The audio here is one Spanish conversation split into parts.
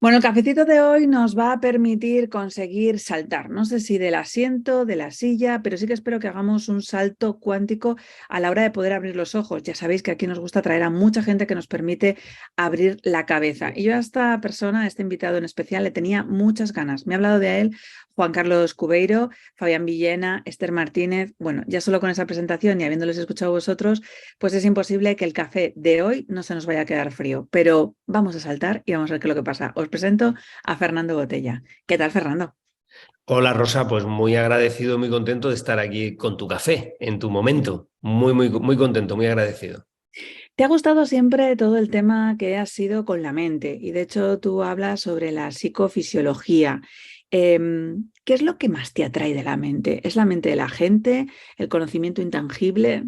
Bueno, el cafecito de hoy nos va a permitir conseguir saltar, no sé si del asiento, de la silla, pero sí que espero que hagamos un salto cuántico a la hora de poder abrir los ojos. Ya sabéis que aquí nos gusta traer a mucha gente que nos permite abrir la cabeza. Y yo a esta persona, a este invitado en especial, le tenía muchas ganas. Me ha hablado de él Juan Carlos Cubeiro, Fabián Villena, Esther Martínez. Bueno, ya solo con esa presentación y habiéndoles escuchado a vosotros, pues es imposible que el café de hoy no se nos vaya a quedar frío. Pero vamos a saltar y vamos a ver qué es lo que pasa. Os presento a Fernando Botella. ¿Qué tal, Fernando? Hola Rosa, pues muy agradecido, muy contento de estar aquí con tu café en tu momento. Muy contento, muy agradecido. ¿Te ha gustado siempre todo el tema que ha sido con la mente? Y de hecho tú hablas sobre la psicofisiología. ¿Qué es lo que más te atrae de la mente? ¿Es la mente de la gente? ¿El conocimiento intangible?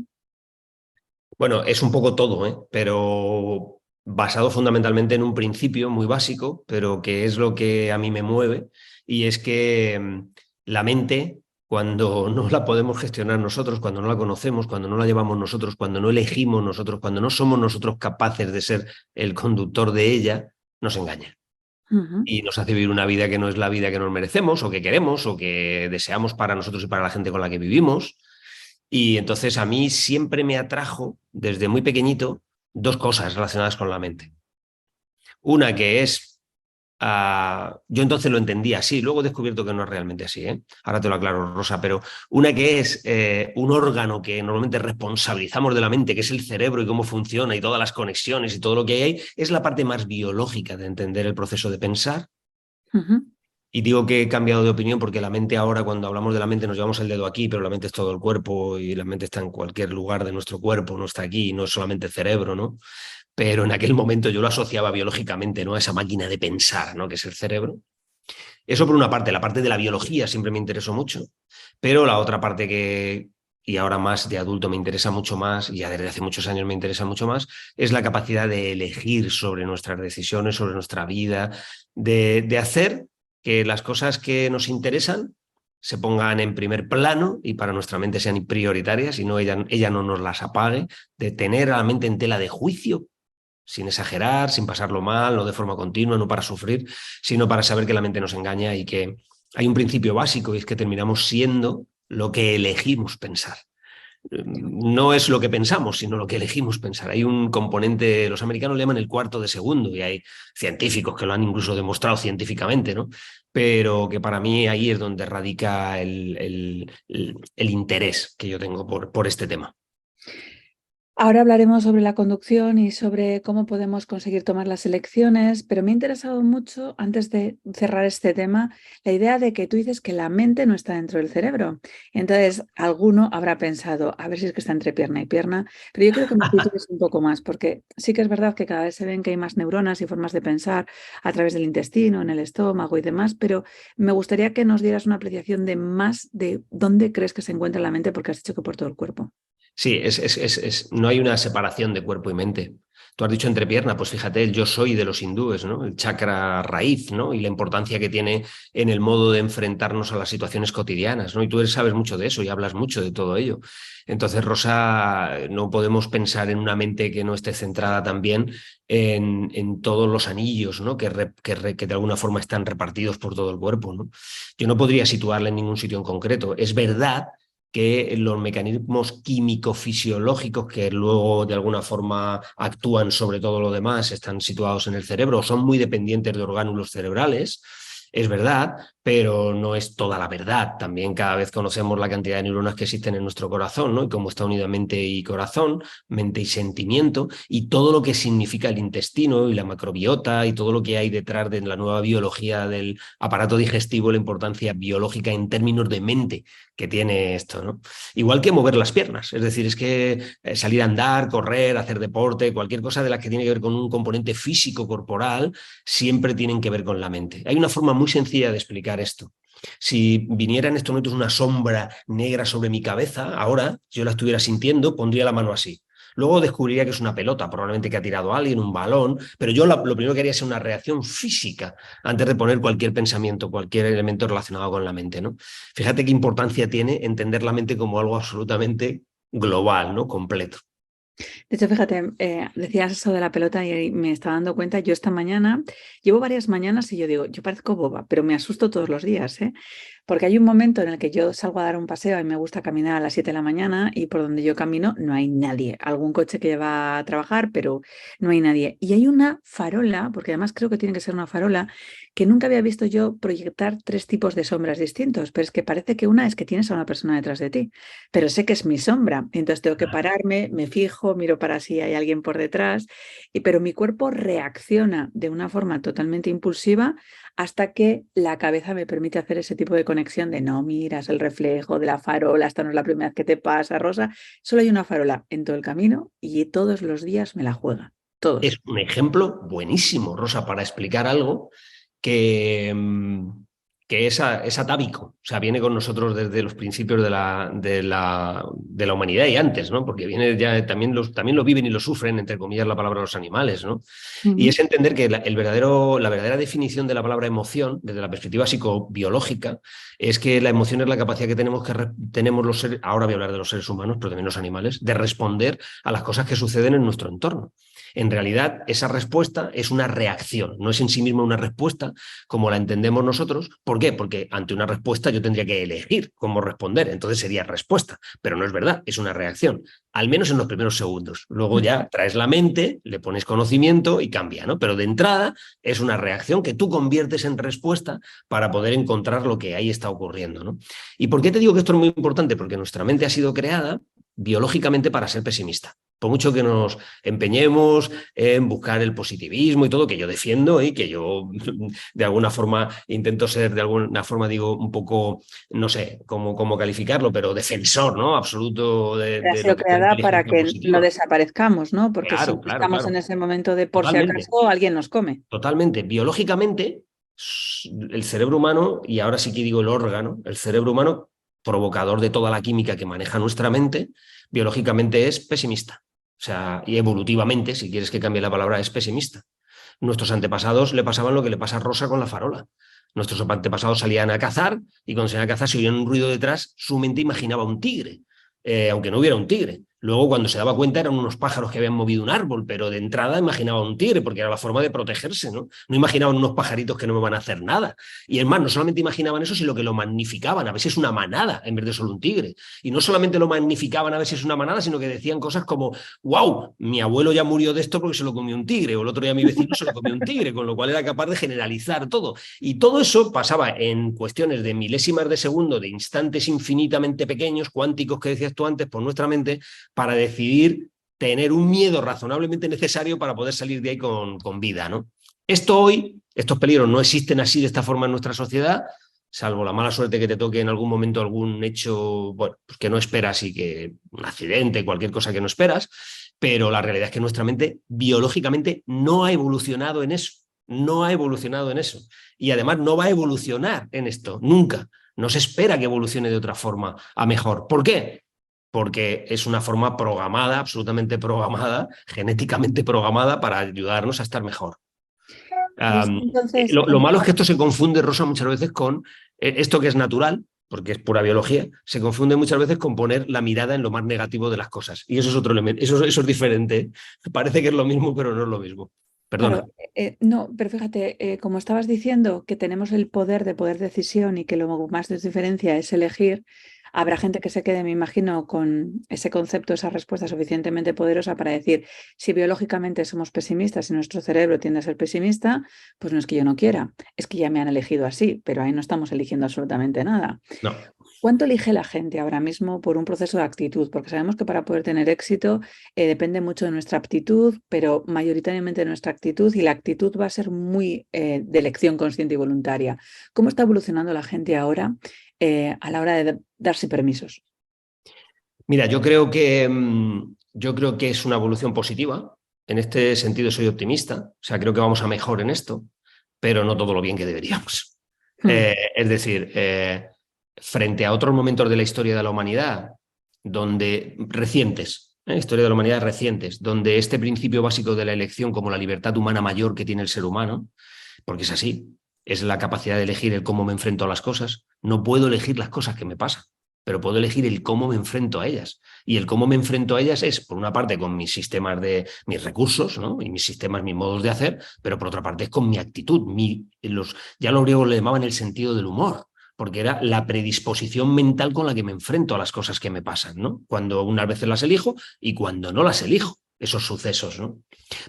Bueno, es un poco todo, ¿eh? Pero basado fundamentalmente en un principio muy básico, pero que es lo que a mí me mueve, y es que la mente, cuando no la podemos gestionar nosotros, cuando no la conocemos, cuando no la llevamos nosotros, cuando no elegimos nosotros, cuando no somos nosotros capaces de ser el conductor de ella, nos engaña. Ujú. Y nos hace vivir una vida que no es la vida que nos merecemos o que queremos o que deseamos para nosotros y para la gente con la que vivimos. Y entonces a mí siempre me atrajo, desde muy pequeñito, dos cosas relacionadas con la mente. Una que es, yo entonces lo entendía así, luego he descubierto que no es realmente así, ¿eh? Ahora te lo aclaro, Rosa, pero una que es un órgano que normalmente responsabilizamos de la mente, que es el cerebro y cómo funciona y todas las conexiones y todo lo que hay ahí, es la parte más biológica de entender el proceso de pensar. Ujú. Y digo que he cambiado de opinión porque la mente ahora, cuando hablamos de la mente, nos llevamos el dedo aquí, pero la mente es todo el cuerpo y la mente está en cualquier lugar de nuestro cuerpo, no está aquí, no es solamente el cerebro, ¿no? Pero en aquel momento yo lo asociaba biológicamente, ¿no? A esa máquina de pensar, ¿no? Que es el cerebro. Eso por una parte, la parte de la biología siempre me interesó mucho, pero la otra parte que, y ahora más de adulto me interesa mucho más, y ya desde hace muchos años me interesa mucho más, es la capacidad de elegir sobre nuestras decisiones, sobre nuestra vida, de hacer que las cosas que nos interesan se pongan en primer plano y para nuestra mente sean prioritarias y no ella no nos las apague, de tener a la mente en tela de juicio sin exagerar, sin pasarlo mal, no de forma continua, no para sufrir, sino para saber que la mente nos engaña y que hay un principio básico y es que terminamos siendo lo que elegimos pensar. No es lo que pensamos, sino lo que elegimos pensar. Hay un componente, los americanos le llaman el cuarto de segundo, y hay científicos que lo han incluso demostrado científicamente, ¿no? Pero que para mí ahí es donde radica el interés que yo tengo por este tema. Ahora hablaremos sobre la conducción y sobre cómo podemos conseguir tomar las elecciones, pero me ha interesado mucho, antes de cerrar este tema, la idea de que tú dices que la mente no está dentro del cerebro. Entonces, alguno habrá pensado, a ver si es que está entre pierna y pierna, pero yo creo que me sitúes un poco más, porque sí que es verdad que cada vez se ven que hay más neuronas y formas de pensar a través del intestino, en el estómago y demás, pero me gustaría que nos dieras una apreciación de más de dónde crees que se encuentra la mente, porque has dicho que por todo el cuerpo. Sí, no hay una separación de cuerpo y mente. Tú has dicho entrepierna, pues fíjate, el yo soy de los hindúes, ¿no? El chakra raíz, ¿no? Y la importancia que tiene en el modo de enfrentarnos a las situaciones cotidianas, ¿no? Y tú sabes mucho de eso y hablas mucho de todo ello. Entonces, Rosa, no podemos pensar en una mente que no esté centrada también en todos los anillos, ¿no? Que de alguna forma están repartidos por todo el cuerpo, ¿no? Yo no podría situarla en ningún sitio en concreto. Es verdad que los mecanismos químico-fisiológicos que luego de alguna forma actúan sobre todo lo demás están situados en el cerebro, son muy dependientes de orgánulos cerebrales, es verdad, pero no es toda la verdad. También cada vez conocemos la cantidad de neuronas que existen en nuestro corazón, ¿no? Y cómo está unida mente y corazón, mente y sentimiento, y todo lo que significa el intestino y la macrobiota y todo lo que hay detrás de la nueva biología del aparato digestivo, la importancia biológica en términos de mente que tiene esto, ¿no? Igual que mover las piernas, es decir, es que salir a andar, correr, hacer deporte, cualquier cosa de la que tiene que ver con un componente físico corporal, siempre tienen que ver con la mente. Hay una forma muy sencilla de explicar esto. Si viniera en estos momentos una sombra negra sobre mi cabeza, ahora, si yo la estuviera sintiendo, pondría la mano así. Luego descubriría que es una pelota, probablemente que ha tirado alguien, un balón, pero yo lo primero que haría es una reacción física antes de poner cualquier pensamiento, cualquier elemento relacionado con la mente, ¿no? Fíjate qué importancia tiene entender la mente como algo absolutamente global, ¿no? Completo. De hecho, fíjate, decías eso de la pelota y me estaba dando cuenta, yo esta mañana, llevo varias mañanas y yo digo, yo parezco boba, pero me asusto todos los días, ¿eh? Porque hay un momento en el que yo salgo a dar un paseo y me gusta caminar a las 7 de la mañana y por donde yo camino no hay nadie. Algún coche que va a trabajar, pero no hay nadie. Y hay una farola, porque además creo que tiene que ser una farola, que nunca había visto yo proyectar tres tipos de sombras distintos, pero es que parece que una es que tienes a una persona detrás de ti, pero sé que es mi sombra, entonces tengo que pararme, me fijo, miro para si hay alguien por detrás, pero mi cuerpo reacciona de una forma totalmente impulsiva hasta que la cabeza me permite hacer ese tipo de conexión de no miras el reflejo de la farola, esta no es la primera vez que te pasa, Rosa, solo hay una farola en todo el camino y todos los días me la juega, Es todos. un ejemplo buenísimo, Rosa, para explicar algo que, que es atávico, o sea, viene con nosotros desde los principios de la humanidad y antes, ¿no? Porque viene ya, también lo viven y lo sufren, entre comillas, la palabra los animales, ¿no? Y Ujú. es entender que la verdadera definición de la palabra emoción, desde la perspectiva psicobiológica, es que la emoción es la capacidad que tenemos los seres, ahora voy a hablar de los seres humanos, pero también los animales, de responder a las cosas que suceden en nuestro entorno. En realidad, esa respuesta es una reacción, no es en sí misma una respuesta como la entendemos nosotros. ¿Por qué? Porque ante una respuesta yo tendría que elegir cómo responder, entonces sería respuesta, pero no es verdad, es una reacción, al menos en los primeros segundos. Luego ya traes la mente, le pones conocimiento y cambia, ¿no? Pero de entrada es una reacción que tú conviertes en respuesta para poder encontrar lo que ahí está ocurriendo, ¿no? ¿Y por qué te digo que esto es muy importante? Porque nuestra mente ha sido creada biológicamente para ser pesimista. Por mucho que nos empeñemos en buscar el positivismo y todo, que yo defiendo y que yo de alguna forma intento ser, de alguna forma digo un poco, no sé cómo calificarlo, pero defensor, ¿no? Absoluto Ha de lo sido que es la creada para inteligencia que no positiva. desaparezcamos, ¿no? Porque si Claro, no claro, estamos en claro. ese momento de por si Totalmente, acaso alguien nos come. totalmente. Biológicamente, el cerebro humano, y ahora sí que digo el órgano, el cerebro humano, provocador de toda la química que maneja nuestra mente, biológicamente es pesimista. O sea, y evolutivamente, si quieres que cambie la palabra, es pesimista. Nuestros antepasados le pasaban lo que le pasa a Rosa con la farola. Nuestros antepasados salían a cazar y cuando salían a cazar, si oían un ruido detrás, su mente imaginaba un tigre, aunque no hubiera un tigre. Luego, cuando se daba cuenta, eran unos pájaros que habían movido un árbol, pero de entrada imaginaba un tigre, porque era la forma de protegerse, ¿no? No imaginaban unos pajaritos que no me van a hacer nada. Y es más, no solamente imaginaban eso, sino que lo magnificaban. A veces es una manada en vez de solo un tigre. Y no solamente lo magnificaban a veces es una manada, sino que decían cosas como, wow, mi abuelo ya murió de esto porque se lo comió un tigre, o el otro día mi vecino se lo comió un tigre, con lo cual era capaz de generalizar todo. Y todo eso pasaba en cuestiones de milésimas de segundo, de instantes infinitamente pequeños, cuánticos que decías tú antes, por nuestra mente, para decidir tener un miedo razonablemente necesario para poder salir de ahí con vida, ¿no? Esto hoy, estos peligros no existen así de esta forma en nuestra sociedad, salvo la mala suerte que te toque en algún momento algún hecho, bueno, pues que no esperas y que un accidente, cualquier cosa que no esperas, pero la realidad es que nuestra mente biológicamente no ha evolucionado en eso, no ha evolucionado en eso. Y además no va a evolucionar en esto, nunca. No se espera que evolucione de otra forma a mejor. ¿Por qué? Porque es una forma programada, absolutamente programada, genéticamente programada para ayudarnos a estar mejor. Y es Um, que entonces, lo malo es que esto se confunde, Rosa, muchas veces con esto que es natural, porque es pura biología, se confunde muchas veces con poner la mirada en lo más negativo de las cosas. Y eso es otro elemento, eso es diferente. Parece que es lo mismo, pero no es lo mismo. Perdona. claro, no, pero fíjate, como estabas diciendo, que tenemos el poder de poder decisión y que lo más nos diferencia es elegir, habrá gente que se quede, me imagino, con ese concepto, esa respuesta suficientemente poderosa para decir, si biológicamente somos pesimistas y nuestro cerebro tiende a ser pesimista, pues no es que yo no quiera, es que ya me han elegido así, pero ahí no estamos eligiendo absolutamente nada. No. ¿Cuánto elige la gente ahora mismo por un proceso de actitud? Porque sabemos que para poder tener éxito depende mucho de nuestra aptitud, pero mayoritariamente de nuestra actitud y la actitud va a ser muy de elección consciente y voluntaria. ¿Cómo está evolucionando la gente ahora a la hora de darse permisos? Mira, yo creo que es una evolución positiva. En este sentido soy optimista. O sea, creo que vamos a mejor en esto, pero no todo lo bien que deberíamos. Hmm. Es decir, frente a otros momentos de la historia de la humanidad, donde recientes, historia de la humanidad recientes, donde este principio básico de la elección como la libertad humana mayor que tiene el ser humano, porque es así, es la capacidad de elegir el cómo me enfrento a las cosas, no puedo elegir las cosas que me pasan. pero puedo elegir el cómo me enfrento a ellas. Y el cómo me enfrento a ellas es, por una parte, con mis sistemas mis recursos, ¿no? Y mis sistemas, mis modos de hacer, pero por otra parte es con mi actitud. Ya los griegos le llamaban el sentido del humor, porque era la predisposición mental con la que me enfrento a las cosas que me pasan, ¿no? Cuando unas veces las elijo y cuando no las elijo, esos sucesos, ¿no?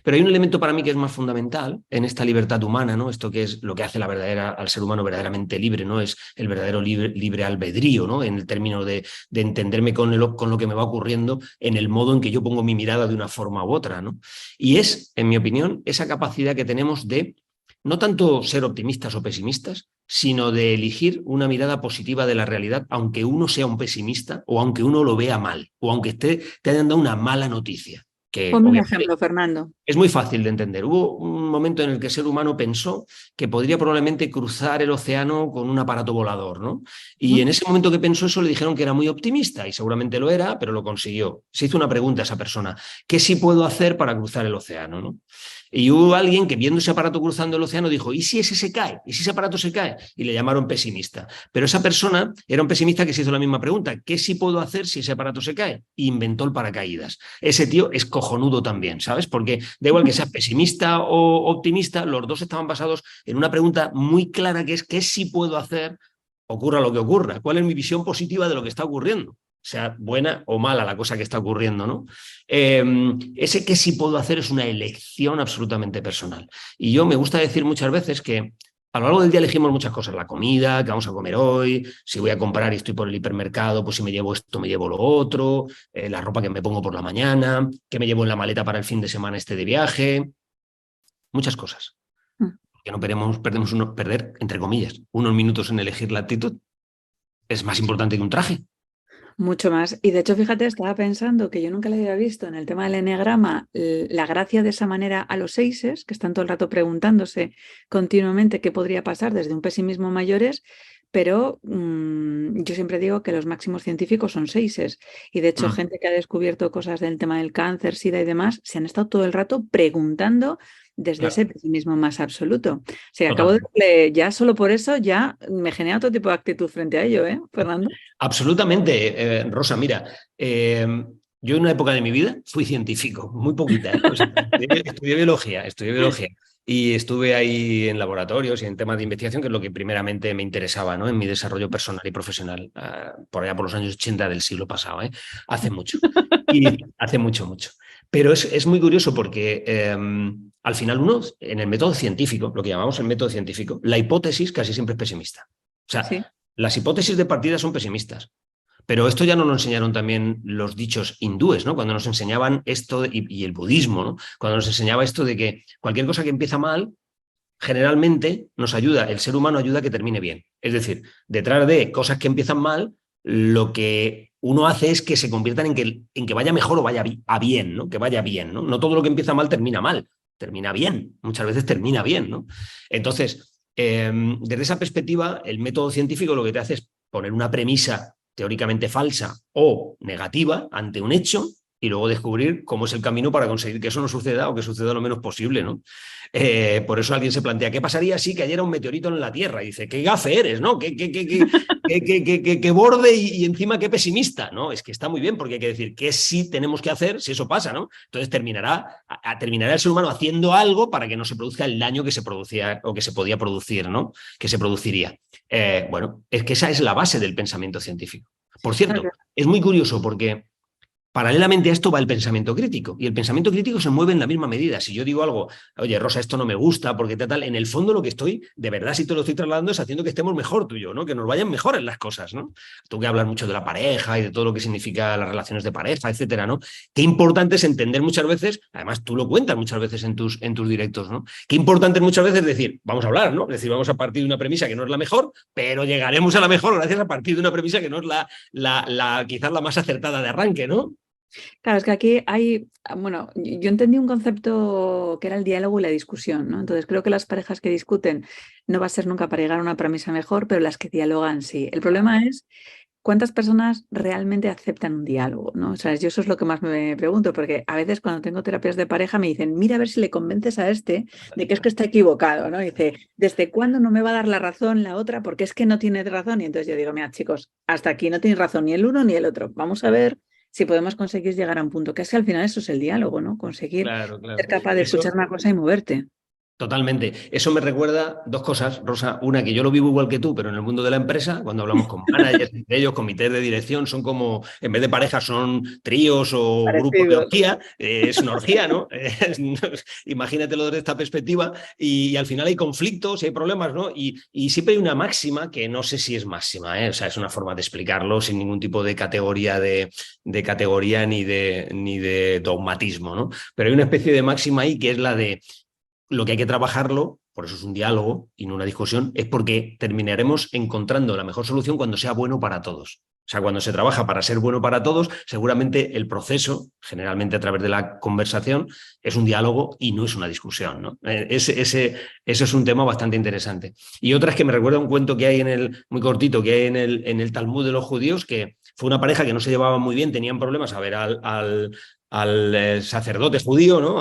Pero hay un elemento para mí que es más fundamental en esta libertad humana, ¿no? Esto que es lo que hace al ser humano verdaderamente libre, ¿no? Es el verdadero libre albedrío, ¿no? En el término de entenderme con lo que me va ocurriendo en el modo en que yo pongo mi mirada de una forma u otra, ¿no? Y es, en mi opinión, esa capacidad que tenemos de no tanto ser optimistas o pesimistas, sino de elegir una mirada positiva de la realidad, aunque uno sea un pesimista o aunque uno lo vea mal, o aunque te hayan dado una mala noticia, que Ponme un obviamente ejemplo, Fernando. es muy fácil de entender. Hubo un momento en el que el ser humano pensó que podría probablemente cruzar el océano con un aparato volador, ¿no? Y en ese momento que pensó eso le dijeron que era muy optimista y seguramente lo era, pero lo consiguió. Se hizo una pregunta a esa persona: ¿qué sí puedo hacer para cruzar el océano, ¿no? Y hubo alguien que viendo ese aparato cruzando el océano dijo: ¿y si ese se cae? ¿Y si ese aparato se cae? Y le llamaron pesimista. Pero esa persona era un pesimista que se hizo la misma pregunta: ¿qué sí puedo hacer si ese aparato se cae? Y inventó el paracaídas. Ese tío es cojonudo también, ¿sabes? Porque da igual que seas pesimista o optimista, los dos estaban basados en una pregunta muy clara que es: ¿qué sí puedo hacer ocurra lo que ocurra? ¿Cuál es mi visión positiva de lo que está ocurriendo? Sea buena o mala la cosa que está ocurriendo, ¿no? Ese que sí puedo hacer es una elección absolutamente personal. Y yo me gusta decir muchas veces que a lo largo del día elegimos muchas cosas: la comida, qué vamos a comer hoy, si voy a comprar y estoy por el hipermercado, pues si me llevo esto, me llevo lo otro, la ropa que me pongo por la mañana, qué me llevo en la maleta para el fin de semana de viaje, muchas cosas. Que no perder, entre comillas, unos minutos en elegir la actitud. Es más importante que un traje. Mucho más. Y de hecho, fíjate, estaba pensando que yo nunca le había visto en el tema del eneagrama la gracia de esa manera a los seises, que están todo el rato preguntándose continuamente qué podría pasar desde un pesimismo mayores, pero yo siempre digo que los máximos científicos son seises. Y de hecho, gente que ha descubierto cosas del tema del cáncer, SIDA y demás, se han estado todo el rato preguntando desde ese pesimismo más absoluto. O sea, acabo de ya solo por eso ya me genera otro tipo de actitud frente a ello, ¿eh, Fernando? Absolutamente, Rosa. Mira, yo en una época de mi vida fui científico, muy poquita, ¿eh? O sea, estudié biología, y estuve ahí en laboratorios y en temas de investigación, que es lo que primeramente me interesaba, ¿no? En mi desarrollo personal y profesional, por allá por los años 80 del siglo pasado, ¿eh? Hace mucho. Y hace mucho, mucho. Pero es muy curioso porque al final uno, en el método científico, lo que llamamos el método científico, la hipótesis casi siempre es pesimista. O sea, Sí. las hipótesis de partida son pesimistas. Pero esto ya nos lo enseñaron también los dichos hindúes, ¿no? Cuando nos enseñaban esto, y el budismo, ¿no? Cuando nos enseñaba esto de que cualquier cosa que empieza mal, generalmente nos ayuda, el ser humano ayuda a que termine bien. Es decir, detrás de cosas que empiezan mal, lo que uno hace es que se conviertan en que vaya mejor o vaya a bien, ¿no? Que vaya bien, ¿no? No todo lo que empieza mal, termina bien. Muchas veces termina bien, ¿no? Entonces, desde esa perspectiva, el método científico lo que te hace es poner una premisa teóricamente falsa o negativa ante un hecho y luego descubrir cómo es el camino para conseguir que eso no suceda o que suceda lo menos posible, ¿no? Por eso alguien se plantea: ¿qué pasaría si cayera un meteorito en la Tierra? Y dice: ¿qué gafe eres, no? ¿Qué borde y encima qué pesimista? No, es que está muy bien, porque hay que decir qué sí tenemos que hacer si eso pasa, ¿no? Entonces terminará el ser humano haciendo algo para que no se produzca el daño que se producía o que se podía producir, ¿no? Que se produciría. Bueno, es que esa es la base del pensamiento científico. Por cierto, es muy curioso porque paralelamente a esto va el pensamiento crítico, y el pensamiento crítico se mueve en la misma medida. Si yo digo algo: oye, Rosa, esto no me gusta porque tal, en el fondo lo que estoy, de verdad, si te lo estoy trasladando, es haciendo que estemos mejor tú y yo, ¿no? Que nos vayan mejor en las cosas, ¿no? Tú que hablas mucho de la pareja y de todo lo que significa las relaciones de pareja, etcétera, ¿no? Qué importante es entender muchas veces, además tú lo cuentas muchas veces en tus directos, ¿no? Qué importante es muchas veces decir: vamos a hablar, ¿no? Es decir, vamos a partir de una premisa que no es la mejor, pero llegaremos a la mejor gracias a partir de una premisa que no es quizás la más acertada de arranque, ¿no? Claro, es que aquí hay, bueno, yo entendí un concepto que era el diálogo y la discusión, ¿no? Entonces creo que las parejas que discuten no va a ser nunca para llegar a una premisa mejor, pero las que dialogan sí. El problema es ¿cuántas personas realmente aceptan un diálogo, ¿no? O sea, yo eso es lo que más me pregunto, porque a veces cuando tengo terapias de pareja me dicen, mira a ver si le convences a este de que es que está equivocado, ¿no? Dice, ¿desde cuándo no me va a dar la razón la otra? Porque es que no tiene razón. Y entonces yo digo, mira, chicos, hasta aquí no tenéis razón ni el uno ni el otro. Vamos a ver si podemos conseguir llegar a un punto, que es que al final eso es el diálogo, ¿no? Conseguir Claro, ser claro. capaz de escuchar Eso, una cosa y moverte. totalmente. Eso me recuerda dos cosas, Rosa. Una, que yo lo vivo igual que tú, pero en el mundo de la empresa, cuando hablamos con managers, entre ellos, comités de dirección, son como, en vez de parejas, son tríos o grupos de Parecidos. orgía. Es una orgía, ¿no? Imagínatelo desde esta perspectiva. Y al final hay conflictos y hay problemas, ¿no? Y siempre hay una máxima que no sé si es máxima, ¿eh? O sea, es una forma de explicarlo sin ningún tipo de categoría, de categoría ni de dogmatismo, ¿no? Pero hay una especie de máxima ahí que es la de lo que hay que trabajarlo, por eso es un diálogo y no una discusión, es porque terminaremos encontrando la mejor solución cuando sea bueno para todos. O sea, cuando se trabaja para ser bueno para todos, seguramente el proceso, generalmente a través de la conversación, es un diálogo y no es una discusión, ¿no? Ese es un tema bastante interesante. Y otra es que me recuerda un cuento que hay muy cortito, que hay en el Talmud de los judíos, que fue una pareja que no se llevaba muy bien, tenían problemas a ver al sacerdote judío, ¿no?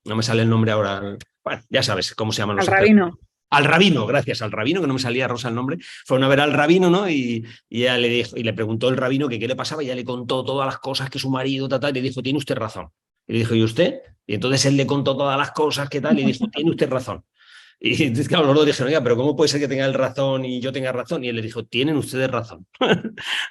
No me sale el nombre ahora, bueno, ya sabes cómo se llaman los Al sacerdotes. rabino. Al rabino, gracias, al rabino, que no me salía Rosa el nombre. Fueron a ver al rabino, ¿no? Y ella le dijo, y le preguntó el rabino que qué le pasaba, y ella le contó todas las cosas que su marido, y le dijo, tiene usted razón. Y le dijo, ¿y usted? Y entonces él le contó todas las cosas que tal, y dijo, tiene usted razón. Y entonces, claro, los dos dijeron, oiga, pero ¿cómo puede ser que tenga el razón y yo tenga razón? Y él le dijo, tienen ustedes razón.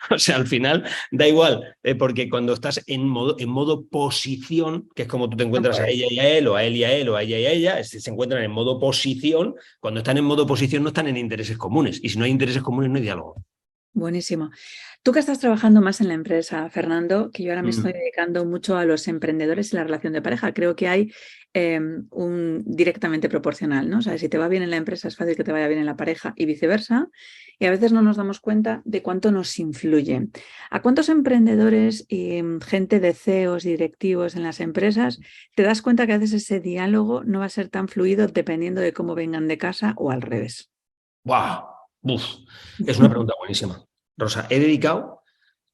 O sea, al final da igual, porque cuando estás en modo posición, que es como tú te No encuentras a puede ella ser. y a él, o a él y a él, o a ella y a ella, se encuentran en modo posición. Cuando están en modo posición no están en intereses comunes. Y si no hay intereses comunes, no hay diálogo. Buenísimo. Tú que estás trabajando más en la empresa, Fernando, que yo ahora me estoy Mm. dedicando mucho a los emprendedores y la relación de pareja, creo que hay un directamente proporcional, ¿no? O sea, si te va bien en la empresa es fácil que te vaya bien en la pareja y viceversa, y a veces no nos damos cuenta de cuánto nos influye. ¿A cuántos emprendedores y gente de CEOs y directivos en las empresas te das cuenta que a veces ese diálogo no va a ser tan fluido dependiendo de cómo vengan de casa o al revés? ¡Wow! Uf, es una pregunta buenísima. Rosa, he dedicado.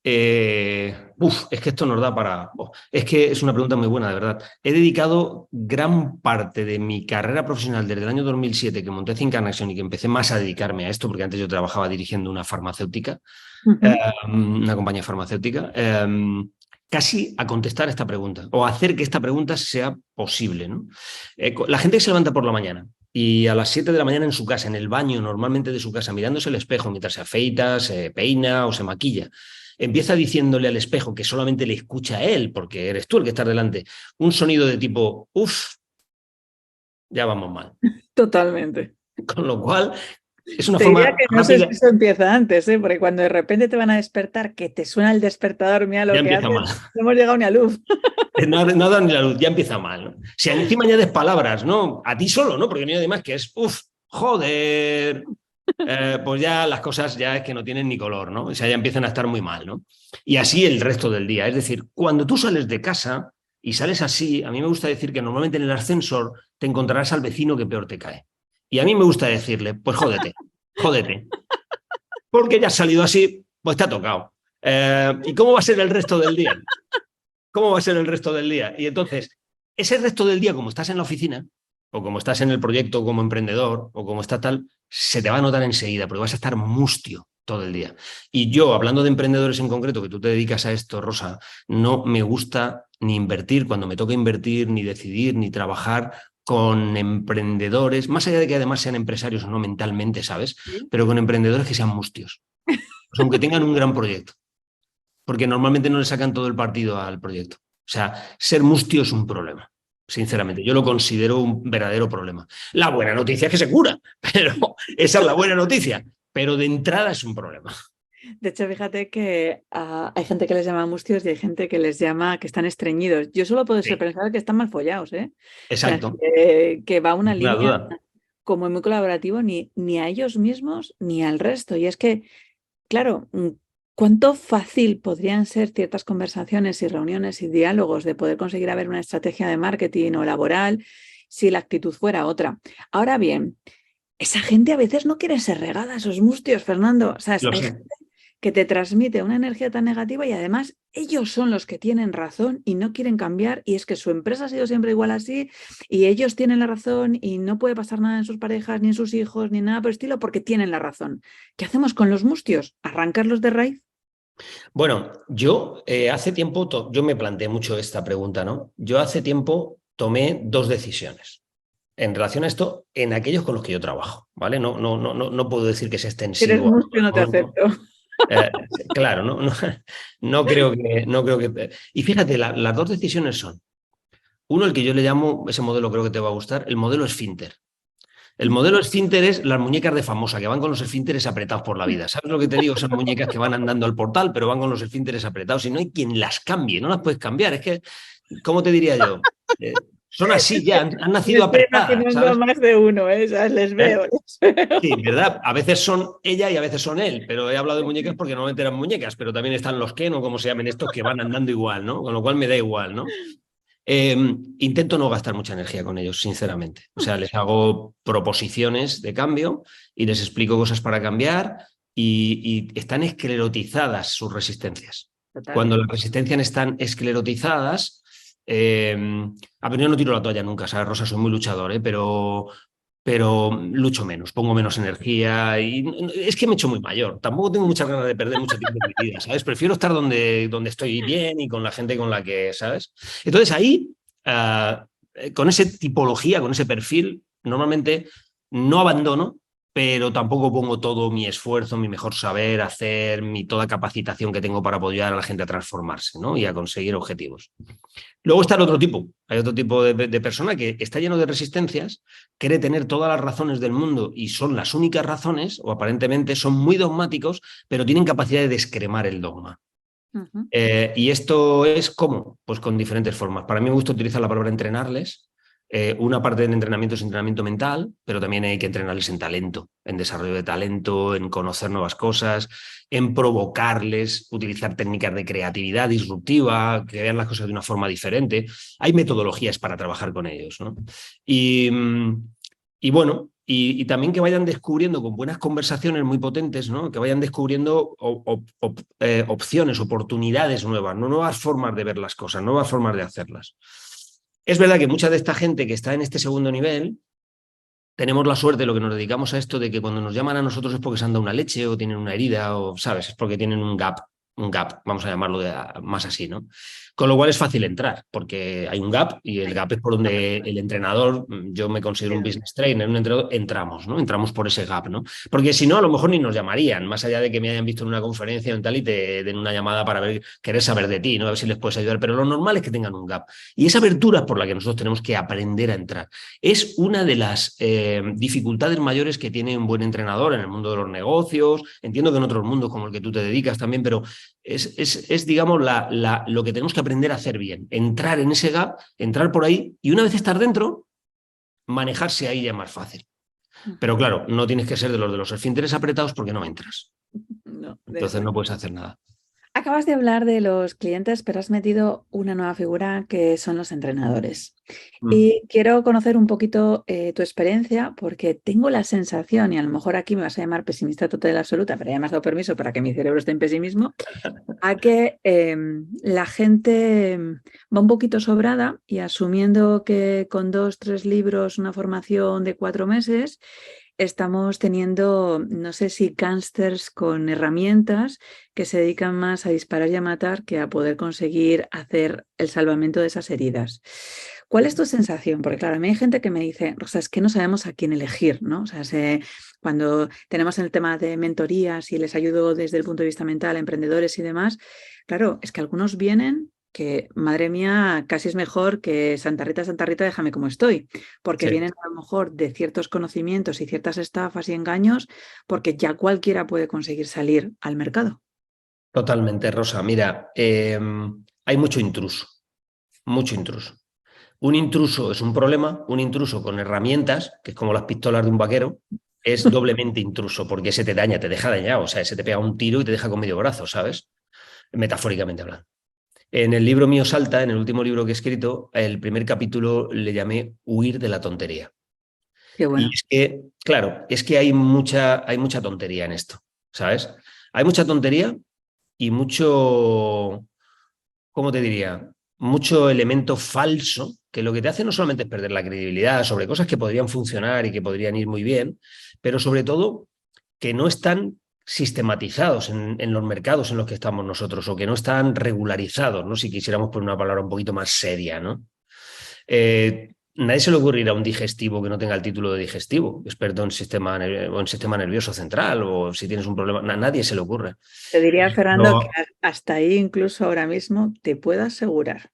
Es que esto nos da para. Es que es una pregunta muy buena, de verdad. He dedicado gran parte de mi carrera profesional desde el año 2007, que monté Think Action y que empecé más a dedicarme a esto, porque antes yo trabajaba dirigiendo una farmacéutica, Ujú. una compañía farmacéutica, casi a contestar esta pregunta o a hacer que esta pregunta sea posible, ¿no? La gente que se levanta por la mañana y a las 7 de la mañana en su casa, en el baño normalmente de su casa, mirándose el espejo mientras se afeita, se peina o se maquilla, empieza diciéndole al espejo que solamente le escucha a él, porque eres tú el que estás delante, un sonido de tipo, uff, ya vamos mal. Totalmente. Con lo cual, es una Te diría forma que no sé si rápida, eso empieza antes, ¿eh? Porque cuando de repente te van a despertar, que te suena el despertador, mira ya lo que empieza haces, mal. no hemos llegado ni a luz. No, no ha dado ni la luz, ya empieza mal, ¿no? Si encima añades palabras, ¿no? A ti solo, ¿no? Porque no hay nadie más que es, uff, joder, pues ya las cosas ya es que no tienen ni color, ¿no? O sea, ya empiezan a estar muy mal, ¿no? Y así el resto del día. Es decir, cuando tú sales de casa y sales así, a mí me gusta decir que normalmente en el ascensor te encontrarás al vecino que peor te cae. Y a mí me gusta decirle, pues jódete, jódete. Porque ya has salido así, pues te ha tocado. ¿Y cómo va a ser el resto del día? ¿Cómo va a ser el resto del día? Y entonces, ese resto del día, como estás en la oficina, o como estás en el proyecto como emprendedor, o como está tal, se te va a notar enseguida, porque vas a estar mustio todo el día. Y yo, hablando de emprendedores en concreto, que tú te dedicas a esto, Rosa, no me gusta ni invertir cuando me toca invertir, ni decidir, ni trabajar con emprendedores, más allá de que además sean empresarios o no mentalmente, ¿sabes? Sí. Pero con emprendedores que sean mustios, pues aunque tengan un gran proyecto, porque normalmente no le sacan todo el partido al proyecto. O sea, ser mustio es un problema, sinceramente. Yo lo considero un verdadero problema. La buena noticia es que se cura, pero esa es la buena noticia. Pero de entrada es un problema. De hecho, fíjate que hay gente que les llama mustios y hay gente que les llama que están estreñidos. Yo solo puedo ser Sí, pensar que están mal follados, ¿eh? O sea, exacto. que va una Ninguna línea duda. como muy colaborativo ni a ellos mismos ni al resto. Y es que claro, cuánto fácil podrían ser ciertas conversaciones y reuniones y diálogos de poder conseguir haber una estrategia de marketing o laboral si la actitud fuera otra. Ahora bien, esa gente a veces no quiere ser regada, esos mustios, Fernando. O sea, Lo hay sé. gente que te transmite una energía tan negativa y además ellos son los que tienen razón y no quieren cambiar y es que su empresa ha sido siempre igual así y ellos tienen la razón y no puede pasar nada en sus parejas, ni en sus hijos, ni nada por el estilo porque tienen la razón. ¿Qué hacemos con los mustios? ¿Arrancarlos de raíz? Bueno, yo hace tiempo, yo me planteé mucho esta pregunta, ¿no? Yo hace tiempo tomé dos decisiones en relación a esto en aquellos con los que yo trabajo, ¿vale? No puedo decir que es Si eres extensivo a mustio todo no te el mundo. acepto. Eh, claro, no creo que. Y fíjate, las dos decisiones son, uno, el que yo le llamo, ese modelo creo que te va a gustar, el modelo esfínter. El modelo esfínter es las muñecas de famosa, que van con los esfínteres apretados por la vida. ¿Sabes lo que te digo? Son muñecas que van andando al portal, pero van con los esfínteres apretados y no hay quien las cambie, no las puedes cambiar. Es que, ¿cómo te diría yo? Son así ya, han Me nacido estoy apretadas, imaginando a ¿sabes? más de uno, ¿eh? ¿Sabes? Les ¿Eh? veo, les veo. Sí, ¿verdad? A veces son ella y a veces son él, pero he hablado de muñecas porque normalmente eran muñecas, pero también están los Ken o como se llamen estos que van andando igual, ¿no? Con lo cual me da igual, ¿no? Intento no gastar mucha energía con ellos, sinceramente. O sea, les hago proposiciones de cambio y les explico cosas para cambiar y están esclerotizadas sus resistencias. Cuando Totalmente. las resistencias están esclerotizadas, a ver, yo no tiro la toalla nunca, ¿sabes, Rosa? Soy muy luchador, ¿eh? Pero lucho menos, pongo menos energía y es que me he hecho muy mayor. Tampoco tengo muchas ganas de perder mucho tiempo en mi vida, ¿sabes? Prefiero estar donde estoy bien y con la gente con la que, ¿sabes? Entonces ahí, con esa tipología, con ese perfil, normalmente no abandono, pero tampoco pongo todo mi esfuerzo, mi mejor saber, hacer, toda capacitación que tengo para apoyar a la gente a transformarse, ¿no? Y a conseguir objetivos. Luego está el otro tipo. Hay otro tipo de persona que está lleno de resistencias, cree tener todas las razones del mundo y son las únicas razones, o aparentemente son muy dogmáticos, pero tienen capacidad de descremar el dogma. Ujú. Y esto es cómo, pues con diferentes formas. Para mí me gusta utilizar la palabra entrenarles. Una parte del entrenamiento es entrenamiento mental, pero también hay que entrenarles en talento, en desarrollo de talento, en conocer nuevas cosas, en provocarles, utilizar técnicas de creatividad disruptiva, que vean las cosas de una forma diferente. Hay metodologías para trabajar con ellos, ¿no? Y, y bueno, y también que vayan descubriendo con buenas conversaciones muy potentes, ¿no? Que vayan descubriendo opciones, oportunidades nuevas, ¿no? Nuevas formas de ver las cosas, nuevas formas de hacerlas. Es verdad que mucha de esta gente que está en este segundo nivel, tenemos la suerte, lo que nos dedicamos a esto, de que cuando nos llaman a nosotros es porque se han dado una leche o tienen una herida o, ¿sabes? Es porque tienen un gap, vamos a llamarlo más así, ¿no? Con lo cual es fácil entrar, porque hay un gap y el gap es por donde el entrenador, yo me considero un business trainer, un entrenador, entramos, ¿no? Entramos por ese gap, ¿no? Porque si no, a lo mejor ni nos llamarían, más allá de que me hayan visto en una conferencia o en tal y te den una llamada para querer saber de ti, ¿no? A ver si les puedes ayudar, pero lo normal es que tengan un gap. Y esa abertura es por la que nosotros tenemos que aprender a entrar. Es una de las dificultades mayores que tiene un buen entrenador en el mundo de los negocios, entiendo que en otros mundos como el que tú te dedicas también, pero es digamos, lo que tenemos que aprender a hacer bien, entrar en ese gap, entrar por ahí y una vez estar dentro, manejarse ahí ya es más fácil. Pero claro, no tienes que ser de los esfínteres apretados porque no entras. No, Entonces no puedes hacer nada. acabas de hablar de los clientes, pero has metido una nueva figura que son los entrenadores. Mm. Y quiero conocer un poquito tu experiencia porque tengo la sensación, y a lo mejor aquí me vas a llamar pesimista total y absoluta, pero ya me has dado permiso para que mi cerebro esté en pesimismo, a que la gente va un poquito sobrada y asumiendo que con 2, 3 libros, una formación de 4 meses, estamos teniendo, no sé si gángsters con herramientas que se dedican más a disparar y a matar que a poder conseguir hacer el salvamento de esas heridas. ¿Cuál es tu sensación? Porque claro, a mí hay gente que me dice, o sea, es que no sabemos a quién elegir, ¿no? O sea, cuando tenemos el tema de mentorías y les ayudo desde el punto de vista mental a emprendedores y demás, claro, es que algunos vienen que, madre mía, casi es mejor que Santa Rita, déjame como estoy, porque Sí, vienen a lo mejor de ciertos conocimientos y ciertas estafas y engaños, porque ya cualquiera puede conseguir salir al mercado. totalmente, Rosa. Mira, hay mucho intruso, mucho intruso. Un intruso es un problema, un intruso con herramientas, que es como las pistolas de un vaquero, es doblemente intruso porque ese te daña, te deja dañado, o sea, ese te pega un tiro y te deja con medio brazo, ¿sabes? Metafóricamente hablando. En el libro mío Salta, en el último libro que he escrito, el primer capítulo le llamé Huir de la tontería. Qué Y bueno. es que, claro, es que hay mucha tontería en esto, ¿sabes? Hay mucha tontería y mucho, ¿cómo te diría? Mucho elemento falso que lo que te hace no solamente es perder la credibilidad sobre cosas que podrían funcionar y que podrían ir muy bien, pero sobre todo que no están sistematizados en los mercados en los que estamos nosotros o que no están regularizados, ¿no? Si quisiéramos poner una palabra un poquito más seria, ¿no? Nadie se le ocurrirá un digestivo que no tenga el título de digestivo, experto en sistema nervioso central o si tienes un problema, nadie se le ocurre. Te diría, Fernando, que No, hasta ahí incluso ahora mismo te puedo asegurar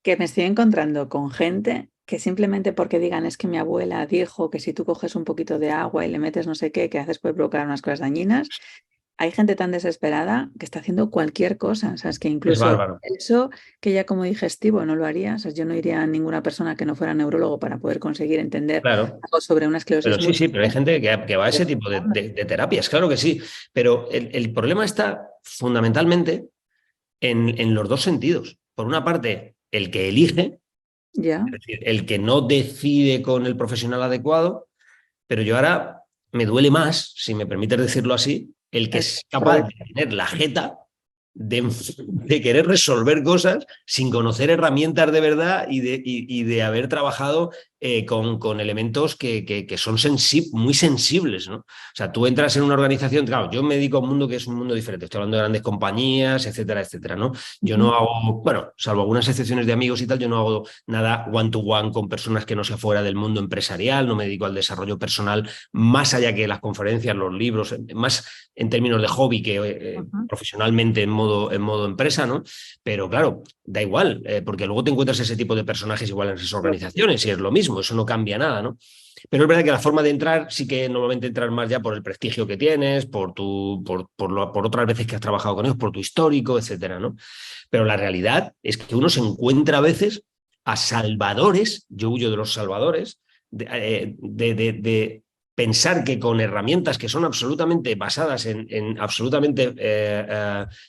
que me estoy encontrando con gente que simplemente porque digan es que mi abuela dijo que si tú coges un poquito de agua y le metes no sé qué, que haces puede provocar unas cosas dañinas. Hay gente tan desesperada que está haciendo cualquier cosa. O sea, es que es incluso bárbaro. eso que ya como digestivo no lo haría. O sea, yo no iría a ninguna persona que no fuera neurólogo para poder conseguir entender Claro. algo sobre una Pero esclerosis sí, pero hay múltiple. gente que va a ese tipo de terapias, claro que sí. Pero el problema está fundamentalmente en los dos sentidos. Por una parte, el que elige, Ya, es decir, el que no decide con el profesional adecuado, pero yo ahora me duele más, si me permites decirlo así, el que el es capaz problema. de tener la jeta de querer resolver cosas sin conocer herramientas de verdad y de haber trabajado con elementos que son muy sensibles, ¿no? O sea, tú entras en una organización, claro, yo me dedico a un mundo que es un mundo diferente, estoy hablando de grandes compañías, etcétera, etcétera, ¿no? Yo no hago, bueno, salvo algunas excepciones de amigos y tal, yo no hago nada one-to-one con personas que no sea fuera del mundo empresarial, no me dedico al desarrollo personal más allá que las conferencias, los libros, más en términos de hobby que profesionalmente en modo empresa, ¿no? Pero claro, da igual, porque luego te encuentras ese tipo de personajes igual en esas organizaciones y es lo mismo, eso no cambia nada, ¿no? Pero es verdad que la forma de entrar sí que normalmente entras más ya por el prestigio que tienes, por otras veces que has trabajado con ellos, por tu histórico, etcétera, ¿no? Pero la realidad es que uno se encuentra a veces a salvadores, yo huyo de los salvadores, de pensar que con herramientas que son absolutamente basadas en absolutamente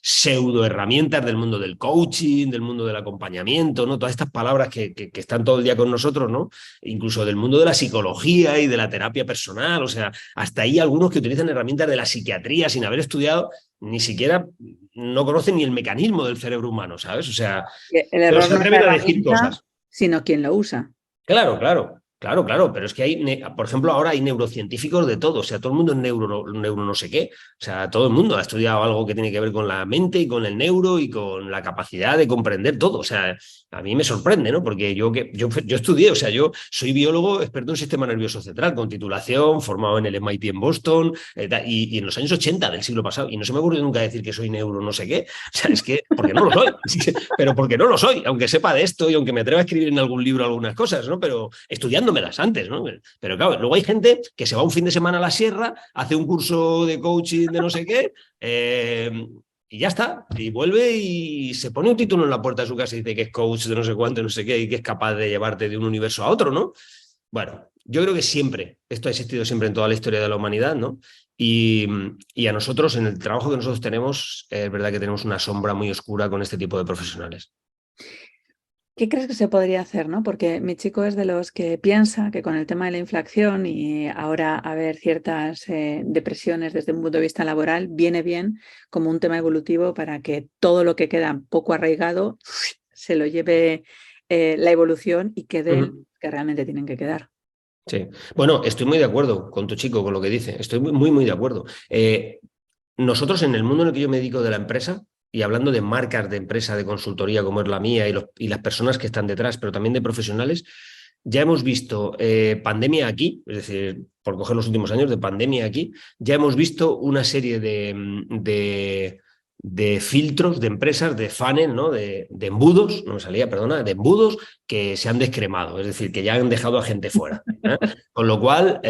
pseudo herramientas del mundo del coaching, del mundo del acompañamiento, ¿no? Todas estas palabras que están todo el día con nosotros, ¿no? Incluso del mundo de la psicología y de la terapia personal, o sea, hasta ahí algunos que utilizan herramientas de la psiquiatría sin haber estudiado, ni siquiera no conocen ni el mecanismo del cerebro humano, ¿sabes? O sea, El pero error se no es la atreven a decir herramienta, cosas. sino quien lo usa. Claro, claro, pero es que hay, por ejemplo, ahora hay neurocientíficos de todo, o sea, todo el mundo es neuro no sé qué, o sea, todo el mundo ha estudiado algo que tiene que ver con la mente y con el neuro y con la capacidad de comprender todo, o sea, a mí me sorprende, ¿no? Porque yo estudié, o sea, yo soy biólogo experto en sistema nervioso central, con titulación, formado en el MIT en Boston, y en los años 80 del siglo pasado, y no se me ha ocurrido nunca decir que soy neuro no sé qué, o sea, es que, porque no lo soy, pero porque no lo soy, aunque sepa de esto y aunque me atreva a escribir en algún libro algunas cosas, ¿no? Pero estudiándomelas antes, ¿no? Pero claro, luego hay gente que se va un fin de semana a la sierra, hace un curso de coaching de no sé qué, y ya está, y vuelve y se pone un título en la puerta de su casa y dice que es coach de no sé cuánto, no sé qué, y que es capaz de llevarte de un universo a otro, ¿no? Bueno, yo creo que siempre, esto ha existido siempre en toda la historia de la humanidad, ¿no? Y a nosotros, en el trabajo que nosotros tenemos, es verdad que tenemos una sombra muy oscura con este tipo de profesionales. ¿Qué crees que se podría hacer, no? Porque mi chico es de los que piensa que con el tema de la inflación y ahora haber ciertas depresiones desde un punto de vista laboral, viene bien como un tema evolutivo para que todo lo que queda poco arraigado se lo lleve la evolución y quede el que realmente tienen que quedar. Sí. Bueno, estoy muy de acuerdo con tu chico, con lo que dice. Estoy muy de acuerdo. Nosotros en el mundo en el que yo me dedico de la empresa, y hablando de marcas de empresa, de consultoría como es la mía y las personas que están detrás, pero también de profesionales, ya hemos visto pandemia aquí, es decir, por coger los últimos años de pandemia aquí, ya hemos visto una serie de filtros de empresas, de funnel, ¿no? De embudos, no me salía, perdona, de embudos que se han descremado, es decir, que ya han dejado a gente fuera. Con lo cual,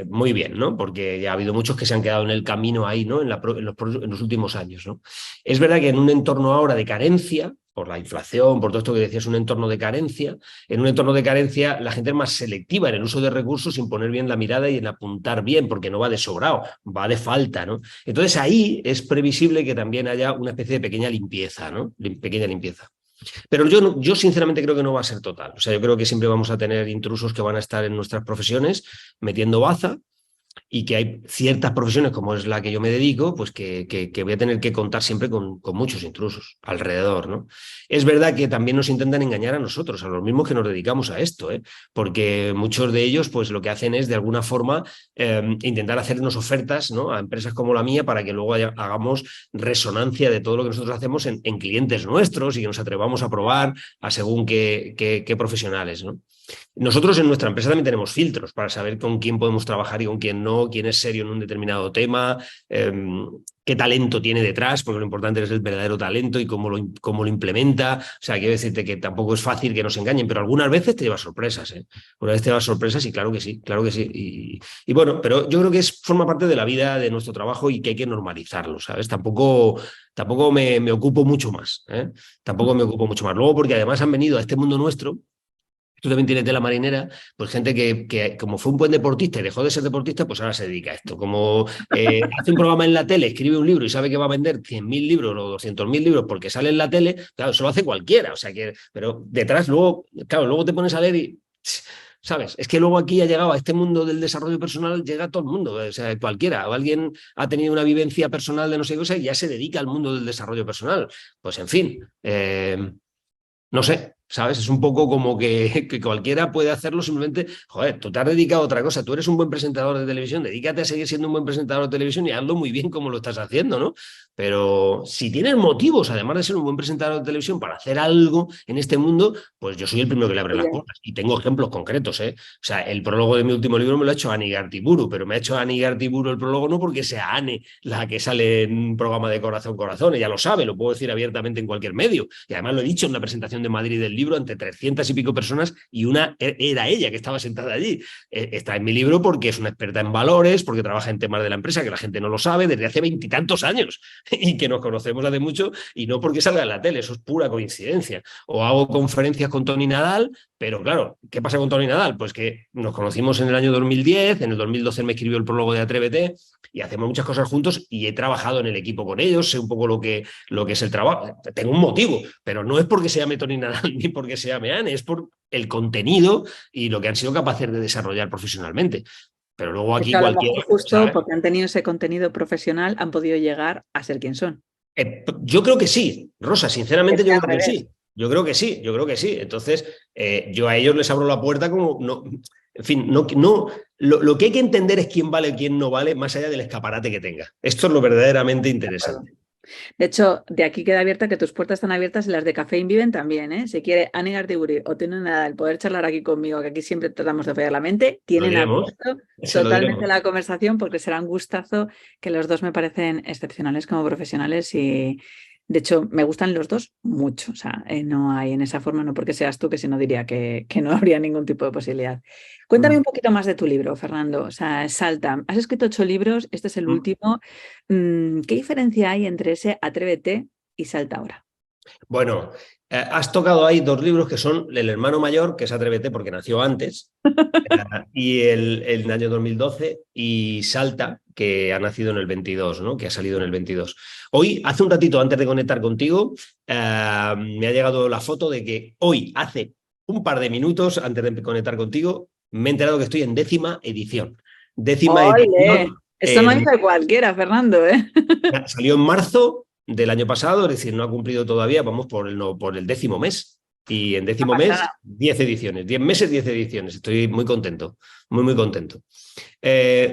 muy bien, ¿no? Porque ya ha habido muchos que se han quedado en el camino ahí, ¿no? En los últimos años, ¿no? Es verdad que en un entorno ahora de carencia, por la inflación, por todo esto que decías, un entorno de carencia, en un entorno de carencia la gente es más selectiva en el uso de recursos sin poner bien la mirada y en apuntar bien, porque no va de sobrado, va de falta, ¿no? Entonces ahí es previsible que también haya una especie de pequeña limpieza, ¿no? Pequeña limpieza. Pero yo sinceramente creo que no va a ser total. O sea, yo creo que siempre vamos a tener intrusos que van a estar en nuestras profesiones metiendo baza y que hay ciertas profesiones, como es la que yo me dedico, pues que voy a tener que contar siempre con muchos intrusos alrededor, ¿no? Es verdad que también nos intentan engañar a nosotros, a los mismos que nos dedicamos a esto, ¿eh? Porque muchos de ellos, pues lo que hacen es, de alguna forma, intentar hacernos ofertas, ¿no?, a empresas como la mía, para que luego hagamos resonancia de todo lo que nosotros hacemos en clientes nuestros y que nos atrevamos a probar a según qué profesionales, ¿no? Nosotros en nuestra empresa también tenemos filtros para saber con quién podemos trabajar y con quién no, quién es serio en un determinado tema, qué talento tiene detrás, porque lo importante es el verdadero talento y cómo lo implementa. O sea, quiero decirte que tampoco es fácil que nos engañen, pero algunas veces te llevas sorpresas, ¿eh? Una vez te llevas sorpresas y claro que sí, claro que sí. Y bueno, pero yo creo que forma parte de la vida, de nuestro trabajo, y que hay que normalizarlo, ¿sabes? Tampoco me ocupo mucho más, ¿eh? Tampoco me ocupo mucho más. Luego, porque además han venido a este mundo nuestro. Tú también tienes tela marinera, pues gente que como fue un buen deportista y dejó de ser deportista, pues ahora se dedica a esto. Como hace un programa en la tele, escribe un libro y sabe que va a vender 100.000 libros o 200.000 libros porque sale en la tele, claro, eso lo hace cualquiera. O sea que, pero detrás luego, claro, luego te pones a leer y, ¿sabes? Es que luego aquí ha llegado a este mundo del desarrollo personal, llega todo el mundo, o sea, cualquiera. O alguien ha tenido una vivencia personal de no sé qué cosa y ya se dedica al mundo del desarrollo personal. Pues en fin, no sé, ¿sabes? Es un poco como que cualquiera puede hacerlo simplemente. Joder, tú te has dedicado a otra cosa, tú eres un buen presentador de televisión, dedícate a seguir siendo un buen presentador de televisión y hazlo muy bien como lo estás haciendo, ¿no? Pero si tienes motivos, además de ser un buen presentador de televisión, para hacer algo en este mundo, pues yo soy el primero que le abre las puertas. Y tengo ejemplos concretos, ¿eh? O sea, el prólogo de mi último libro me lo ha hecho Ani Gartiburu, pero me ha hecho Ani Gartiburu el prólogo no porque sea Ane la que sale en un programa de Corazón Corazón, ella lo sabe, lo puedo decir abiertamente en cualquier medio. Y además lo he dicho en la presentación de Madrid del libro ante 300 y pico personas y una era ella que estaba sentada allí. Está en mi libro porque es una experta en valores, porque trabaja en temas de la empresa que la gente no lo sabe desde hace 20 y tantos años y que nos conocemos hace mucho, y no porque salga en la tele, eso es pura coincidencia. O hago conferencias con Tony Nadal, pero claro, ¿qué pasa con Tony Nadal? Pues que nos conocimos en el año 2010, en el 2012 me escribió el prólogo de Atrévete y hacemos muchas cosas juntos y he trabajado en el equipo con ellos, sé un poco lo que es el trabajo. Tengo un motivo, pero no es porque se llame Tony Nadal ni porque se llame Anne, es por el contenido y lo que han sido capaces de desarrollar profesionalmente. Pero luego aquí A lo cualquiera, mejor justo ¿sabes? porque han tenido ese contenido profesional han podido llegar a ser quien son. Yo creo que sí, Rosa, sinceramente Es que yo al creo que revés. sí. Yo creo que sí, yo creo que sí. Entonces, yo a ellos les abro la puerta como, no, en fin, lo que hay que entender es quién vale, quién no vale, más allá del escaparate que tenga. Esto es lo verdaderamente interesante. De hecho, de aquí queda abierta que tus puertas están abiertas y las de Café Inviven también, ¿eh? Si quiere Ani Gartiburu o tiene nada el poder charlar aquí conmigo, que aquí siempre tratamos de fallar la mente, Lo tienen diremos, abierto se lo totalmente diremos. la conversación porque será un gustazo, que los dos me parecen excepcionales como profesionales y de hecho me gustan los dos mucho. O sea, no hay en esa forma, no porque seas tú, que si no diría que no habría ningún tipo de posibilidad. Cuéntame un poquito más de tu libro, Fernando. O sea, Salta. Has escrito 8 libros, este es el último. ¿Qué diferencia hay entre ese Atrévete y Salta ahora? Bueno, has tocado ahí dos libros que son el hermano mayor, que es Atrévete porque nació antes, y el año 2012, y Salta, que ha nacido en el 22, ¿no? Que ha salido en el 22. Hoy, hace un ratito antes de conectar contigo, me ha llegado la foto de que hoy, hace un par de minutos antes de conectar contigo, me he enterado que estoy en 10ª edición. 10ª ¡Ole! edición. Esto no dice cualquiera, Fernando, ¿eh? Salió en marzo del año pasado, es decir, no ha cumplido todavía, vamos por el 10º mes. Y en No 10º pasa mes, nada. 10 ediciones, 10 meses, 10 ediciones. Estoy muy contento, muy, muy contento.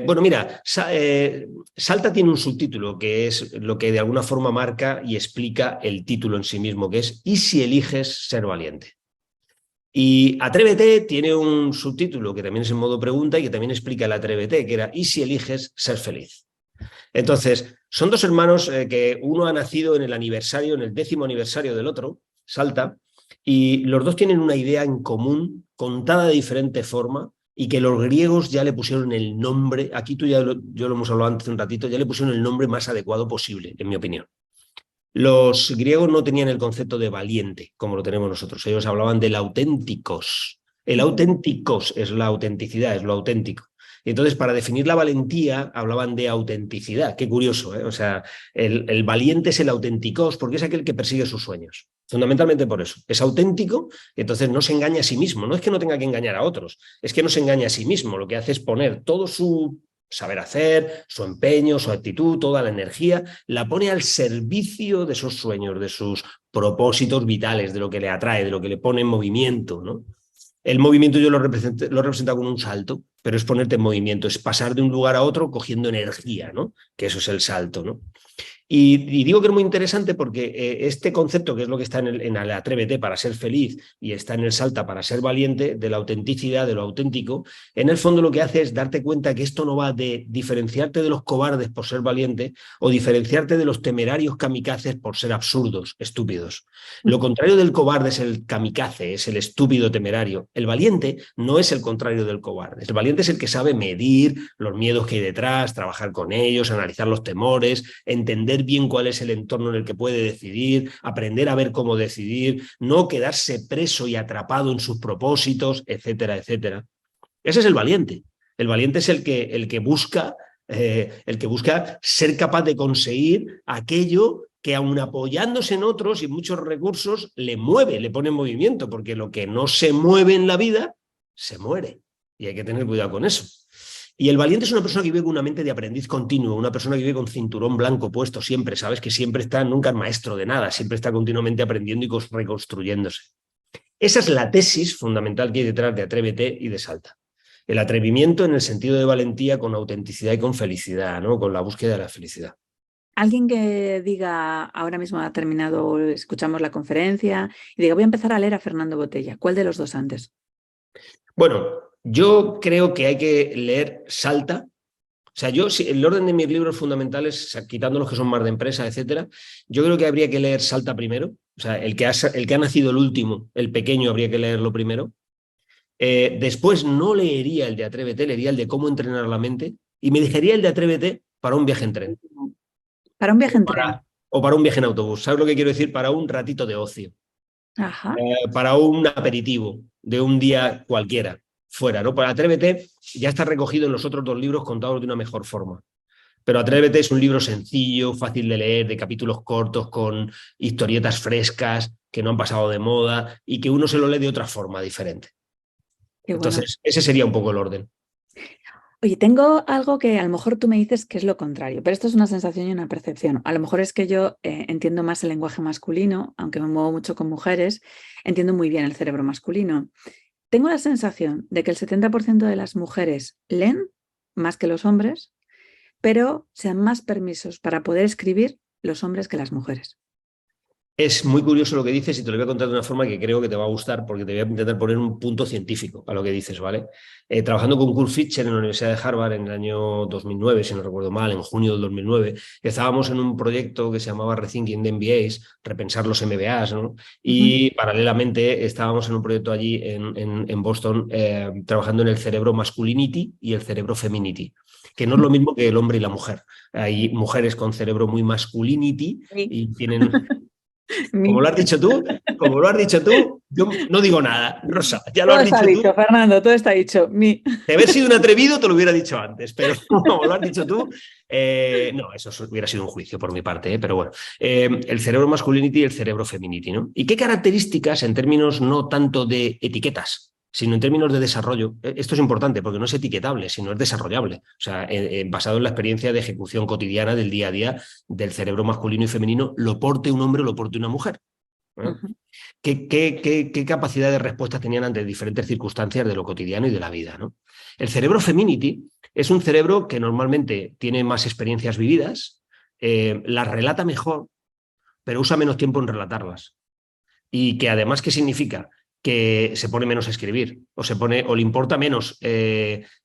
Bueno, mira, Salta tiene un subtítulo que es lo que de alguna forma marca y explica el título en sí mismo, que es ¿y si eliges ser valiente? Y Atrévete tiene un subtítulo que también es en modo pregunta y que también explica el Atrévete, que era ¿y si eliges ser feliz? Entonces, son dos hermanos que uno ha nacido en el aniversario, en el 10º aniversario del otro, Salta, y los dos tienen una idea en común, contada de diferente forma, y que los griegos ya le pusieron el nombre, aquí yo lo hemos hablado antes un ratito, ya le pusieron el nombre más adecuado posible, en mi opinión. Los griegos no tenían el concepto de valiente, como lo tenemos nosotros, ellos hablaban del auténticos. El auténticos es la autenticidad, es lo auténtico. Y entonces, para definir la valentía, hablaban de autenticidad. Qué curioso, ¿eh? O sea, el valiente es el auténticos porque es aquel que persigue sus sueños. Fundamentalmente por eso. Es auténtico y entonces no se engaña a sí mismo. No es que no tenga que engañar a otros, es que no se engaña a sí mismo. Lo que hace es poner todo su saber hacer, su empeño, su actitud, toda la energía, la pone al servicio de esos sueños, de sus propósitos vitales, de lo que le atrae, de lo que le pone en movimiento, ¿no? El movimiento yo lo represento con un salto, pero es ponerte en movimiento, es pasar de un lugar a otro cogiendo energía, ¿no? Que eso es el salto, ¿no? Y digo que es muy interesante porque este concepto, que es lo que está en el Atrévete para ser feliz y está en el Salta para ser valiente, de la autenticidad, de lo auténtico, en el fondo lo que hace es darte cuenta que esto no va de diferenciarte de los cobardes por ser valiente o diferenciarte de los temerarios kamikazes por ser absurdos, estúpidos. Lo contrario del cobarde es el kamikaze, es el estúpido temerario. El valiente no es el contrario del cobarde. El valiente es el que sabe medir los miedos que hay detrás, trabajar con ellos, analizar los temores, entender bien cuál es el entorno en el que puede decidir, aprender a ver cómo decidir, no quedarse preso y atrapado en sus propósitos, etcétera, etcétera. Ese es el valiente. El valiente es el que busca ser capaz de conseguir aquello que aun apoyándose en otros y muchos recursos, le mueve, le pone en movimiento, porque lo que no se mueve en la vida, se muere. Y hay que tener cuidado con eso. Y el valiente es una persona que vive con una mente de aprendiz continuo, una persona que vive con cinturón blanco puesto siempre, ¿sabes? Que siempre está, nunca es maestro de nada, siempre está continuamente aprendiendo y reconstruyéndose. Esa es la tesis fundamental que hay detrás de Atrévete y de Salta. El atrevimiento en el sentido de valentía con autenticidad y con felicidad, ¿no? Con la búsqueda de la felicidad. Alguien que diga, ahora mismo ha terminado, escuchamos la conferencia, y diga, voy a empezar a leer a Fernando Botella. ¿Cuál de los dos antes? Bueno, yo creo que hay que leer Salta. O sea, el orden de mis libros fundamentales, o sea, quitando los que son más de empresa, etcétera, yo creo que habría que leer Salta primero. O sea, el que ha nacido el último, el pequeño, habría que leerlo primero. Después no leería el de Atrévete, leería el de Cómo entrenar la mente y me dejaría el de Atrévete para un viaje en tren. Para un viaje en tren. O para un viaje en autobús. ¿Sabes lo que quiero decir? Para un ratito de ocio. Ajá. Para un aperitivo de un día cualquiera, fuera, ¿no? Para Atrévete ya está recogido en los otros dos libros contados de una mejor forma. Pero Atrévete es un libro sencillo, fácil de leer, de capítulos cortos, con historietas frescas, que no han pasado de moda y que uno se lo lee de otra forma diferente. Qué bueno. Entonces, ese sería un poco el orden. Oye, tengo algo que a lo mejor tú me dices que es lo contrario, pero esto es una sensación y una percepción. A lo mejor es que yo entiendo más el lenguaje masculino, aunque me muevo mucho con mujeres, entiendo muy bien el cerebro masculino. Tengo la sensación de que el 70% de las mujeres leen más que los hombres, pero se dan más permisos para poder escribir los hombres que las mujeres. Es muy curioso lo que dices y te lo voy a contar de una forma que creo que te va a gustar porque te voy a intentar poner un punto científico a lo que dices, ¿vale? Trabajando con Kurt Fischer en la Universidad de Harvard en el año 2009, si no recuerdo mal, en junio del 2009, estábamos en un proyecto que se llamaba Rethinking the MBAs, repensar los MBAs, ¿no? Y paralelamente estábamos en un proyecto allí en Boston trabajando en el cerebro masculinity y el cerebro femininity, que no es lo mismo que el hombre y la mujer. Hay mujeres con cerebro muy masculinity y tienen... Como lo has dicho tú, yo no digo nada, Rosa, ya lo Todo has está dicho dicho, tú. Fernando, todo está dicho. De haber sido un atrevido te lo hubiera dicho antes, pero como lo has dicho tú, no, eso hubiera sido un juicio por mi parte, pero bueno, el cerebro masculinity y el cerebro femininity, ¿no? ¿Y qué características en términos no tanto de etiquetas, sino en términos de desarrollo? Esto es importante porque no es etiquetable, sino es desarrollable. O sea, basado en la experiencia de ejecución cotidiana del día a día del cerebro masculino y femenino, lo porte un hombre o lo porte una mujer. ¿No? ¿Qué capacidad de respuesta tenían ante diferentes circunstancias de lo cotidiano y de la vida, ¿no? El cerebro femininity es un cerebro que normalmente tiene más experiencias vividas, las relata mejor, pero usa menos tiempo en relatarlas. Y que además, ¿qué significa? Que se pone menos a escribir o le importa menos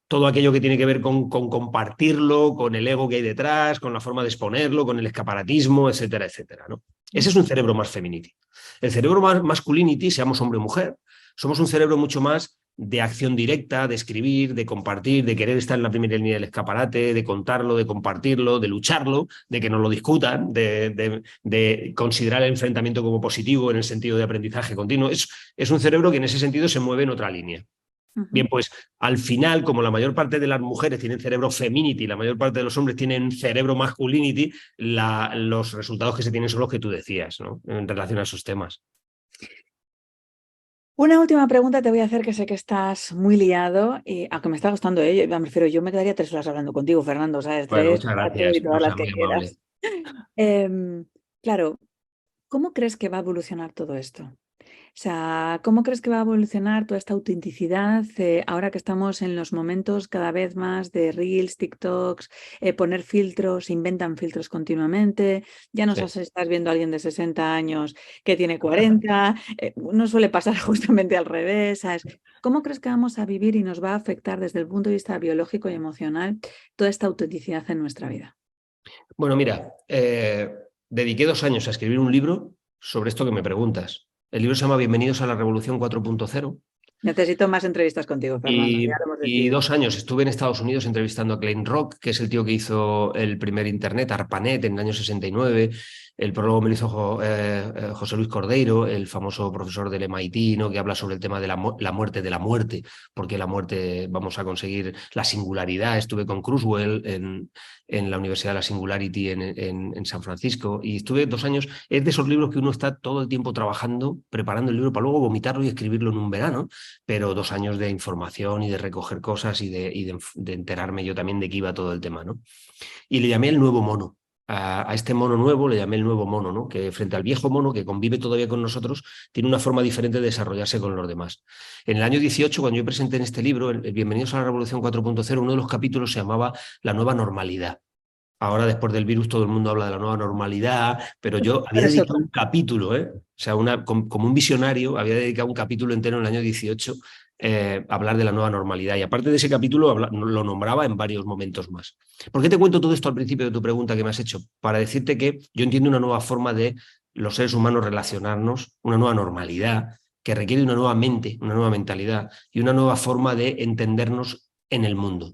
todo aquello que tiene que ver con compartirlo, con el ego que hay detrás, con la forma de exponerlo, con el escaparatismo, etcétera, etcétera, ¿no? Ese es un cerebro más femininity. El cerebro más masculinity, seamos hombre o mujer, somos un cerebro mucho más de acción directa, de escribir, de compartir, de querer estar en la primera línea del escaparate, de contarlo, de compartirlo, de lucharlo, de que nos lo discutan, de considerar el enfrentamiento como positivo en el sentido de aprendizaje continuo. Es un cerebro que en ese sentido se mueve en otra línea. Bien, pues al final, como la mayor parte de las mujeres tienen cerebro femininity, la mayor parte de los hombres tienen cerebro masculinity, los resultados que se tienen son los que tú decías, ¿no? En relación a esos temas. Una última pregunta te voy a hacer, que sé que estás muy liado, y aunque me está gustando, me refiero, yo me quedaría 3 horas hablando contigo, Fernando, ¿sabes? Bueno, 3, muchas 4 y gracias, todas las Rosa, que muy amable. quieras. Claro, ¿cómo crees que va a evolucionar todo esto? O sea, ¿cómo crees que va a evolucionar toda esta autenticidad ahora que estamos en los momentos cada vez más de Reels, TikToks, poner filtros, inventan filtros continuamente? Ya no Sí. sabes si estás viendo a alguien de 60 años que tiene 40, no suele pasar justamente al revés, ¿sabes? ¿Cómo crees que vamos a vivir y nos va a afectar desde el punto de vista biológico y emocional toda esta autenticidad en nuestra vida? Bueno, mira, dediqué 2 años a escribir un libro sobre esto que me preguntas. El libro se llama Bienvenidos a la Revolución 4.0. Necesito más entrevistas contigo, Fernando, ya lo hemos Y decidido. 2 años estuve en Estados Unidos entrevistando a Klein Rock, que es el tío que hizo el primer Internet, ARPANET, en el año 69. El prólogo me lo hizo José Luis Cordeiro, el famoso profesor del MIT, ¿no? Que habla sobre el tema de la muerte de la muerte, porque la muerte vamos a conseguir la singularidad. Estuve con Crusoe en la Universidad de la Singularity en San Francisco y estuve 2 años. Es de esos libros que uno está todo el tiempo trabajando, preparando el libro para luego vomitarlo y escribirlo en un verano, pero 2 años de información y de recoger cosas y de enterarme yo también de qué iba todo el tema, ¿no? Y le llamé el nuevo mono. A este mono nuevo le llamé el nuevo mono, ¿no? Que frente al viejo mono que convive todavía con nosotros, tiene una forma diferente de desarrollarse con los demás. En el año 18, cuando yo presenté en este libro, el Bienvenidos a la Revolución 4.0, uno de los capítulos se llamaba La nueva normalidad. Ahora, después del virus, todo el mundo habla de la nueva normalidad, pero yo había Pero es dedicado otra. un capítulo, ¿eh? O sea, como un visionario, había dedicado un capítulo entero en el año 18 a hablar de la nueva normalidad. Y aparte de ese capítulo, lo nombraba en varios momentos más. ¿Por qué te cuento todo esto al principio de tu pregunta que me has hecho? Para decirte que yo entiendo una nueva forma de los seres humanos relacionarnos, una nueva normalidad que requiere una nueva mente, una nueva mentalidad y una nueva forma de entendernos en el mundo.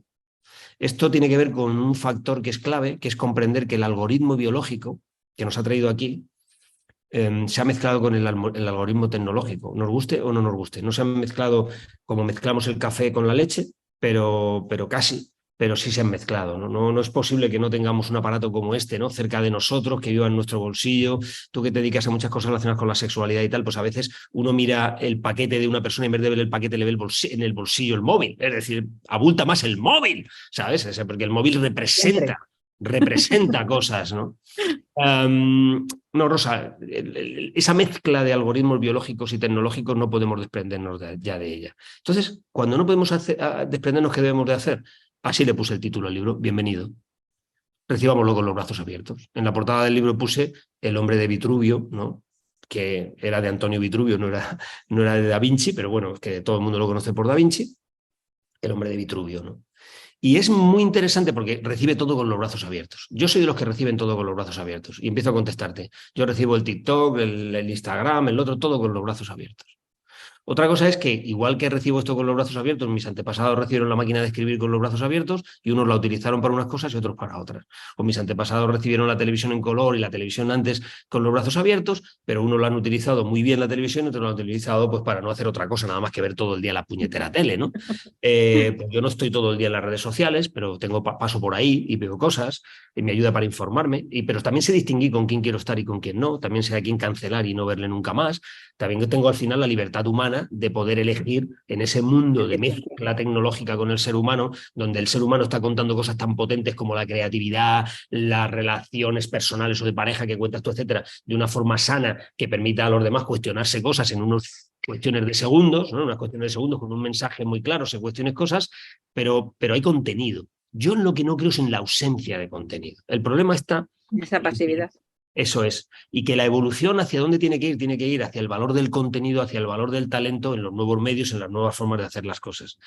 Esto tiene que ver con un factor que es clave, que es comprender que el algoritmo biológico que nos ha traído aquí se ha mezclado con el algoritmo tecnológico, nos guste o no nos guste. No se han mezclado como mezclamos el café con la leche, pero casi, pero sí se han mezclado. No es posible que no tengamos un aparato como este, ¿no? Cerca de nosotros, que viva en nuestro bolsillo. Tú que te dedicas a muchas cosas relacionadas con la sexualidad y tal, pues a veces uno mira el paquete de una persona y en vez de ver el paquete le ve en el bolsillo el móvil. Es decir, abulta más el móvil, ¿sabes? Porque el móvil Siempre. representa cosas, ¿no? No, Rosa, esa mezcla de algoritmos biológicos y tecnológicos no podemos desprendernos ya de ella. Entonces, cuando no podemos desprendernos, ¿qué debemos de hacer? Así le puse el título al libro, Bienvenido. Recibámoslo con los brazos abiertos. En la portada del libro puse El hombre de Vitruvio, ¿no? Que era de Antonio Vitruvio, no era de Da Vinci, pero bueno, es que todo el mundo lo conoce por Da Vinci, el hombre de Vitruvio, ¿no? Y es muy interesante porque recibe todo con los brazos abiertos. Yo soy de los que reciben todo con los brazos abiertos y empiezo a contestarte. Yo recibo el TikTok, el Instagram, el otro, todo con los brazos abiertos. Otra cosa es que, igual que recibo esto con los brazos abiertos, mis antepasados recibieron la máquina de escribir con los brazos abiertos y unos la utilizaron para unas cosas y otros para otras. O mis antepasados recibieron la televisión en color y la televisión antes con los brazos abiertos, pero unos la han utilizado muy bien la televisión y otros la han utilizado pues para no hacer otra cosa, nada más que ver todo el día la puñetera tele, ¿no? Pues yo no estoy todo el día en las redes sociales, pero paso por ahí y veo cosas y me ayuda para informarme, pero también sé distinguir con quién quiero estar y con quién no, también sé a quién cancelar y no verle nunca más. También tengo al final la libertad humana de poder elegir en ese mundo de Efectivamente. mezcla tecnológica con el ser humano, donde el ser humano está contando cosas tan potentes como la creatividad, las relaciones personales o de pareja que cuentas tú, etcétera, de una forma sana que permita a los demás cuestionarse cosas en unos cuestiones de segundos, ¿no? Unas cuestiones de segundos con un mensaje muy claro, se cuestiones cosas, pero hay contenido. Yo en lo que no creo es en la ausencia de contenido. El problema está Esa en que pasividad. eso es. Y que la evolución hacia dónde tiene que ir hacia el valor del contenido, hacia el valor del talento en los nuevos medios, en las nuevas formas de hacer las cosas.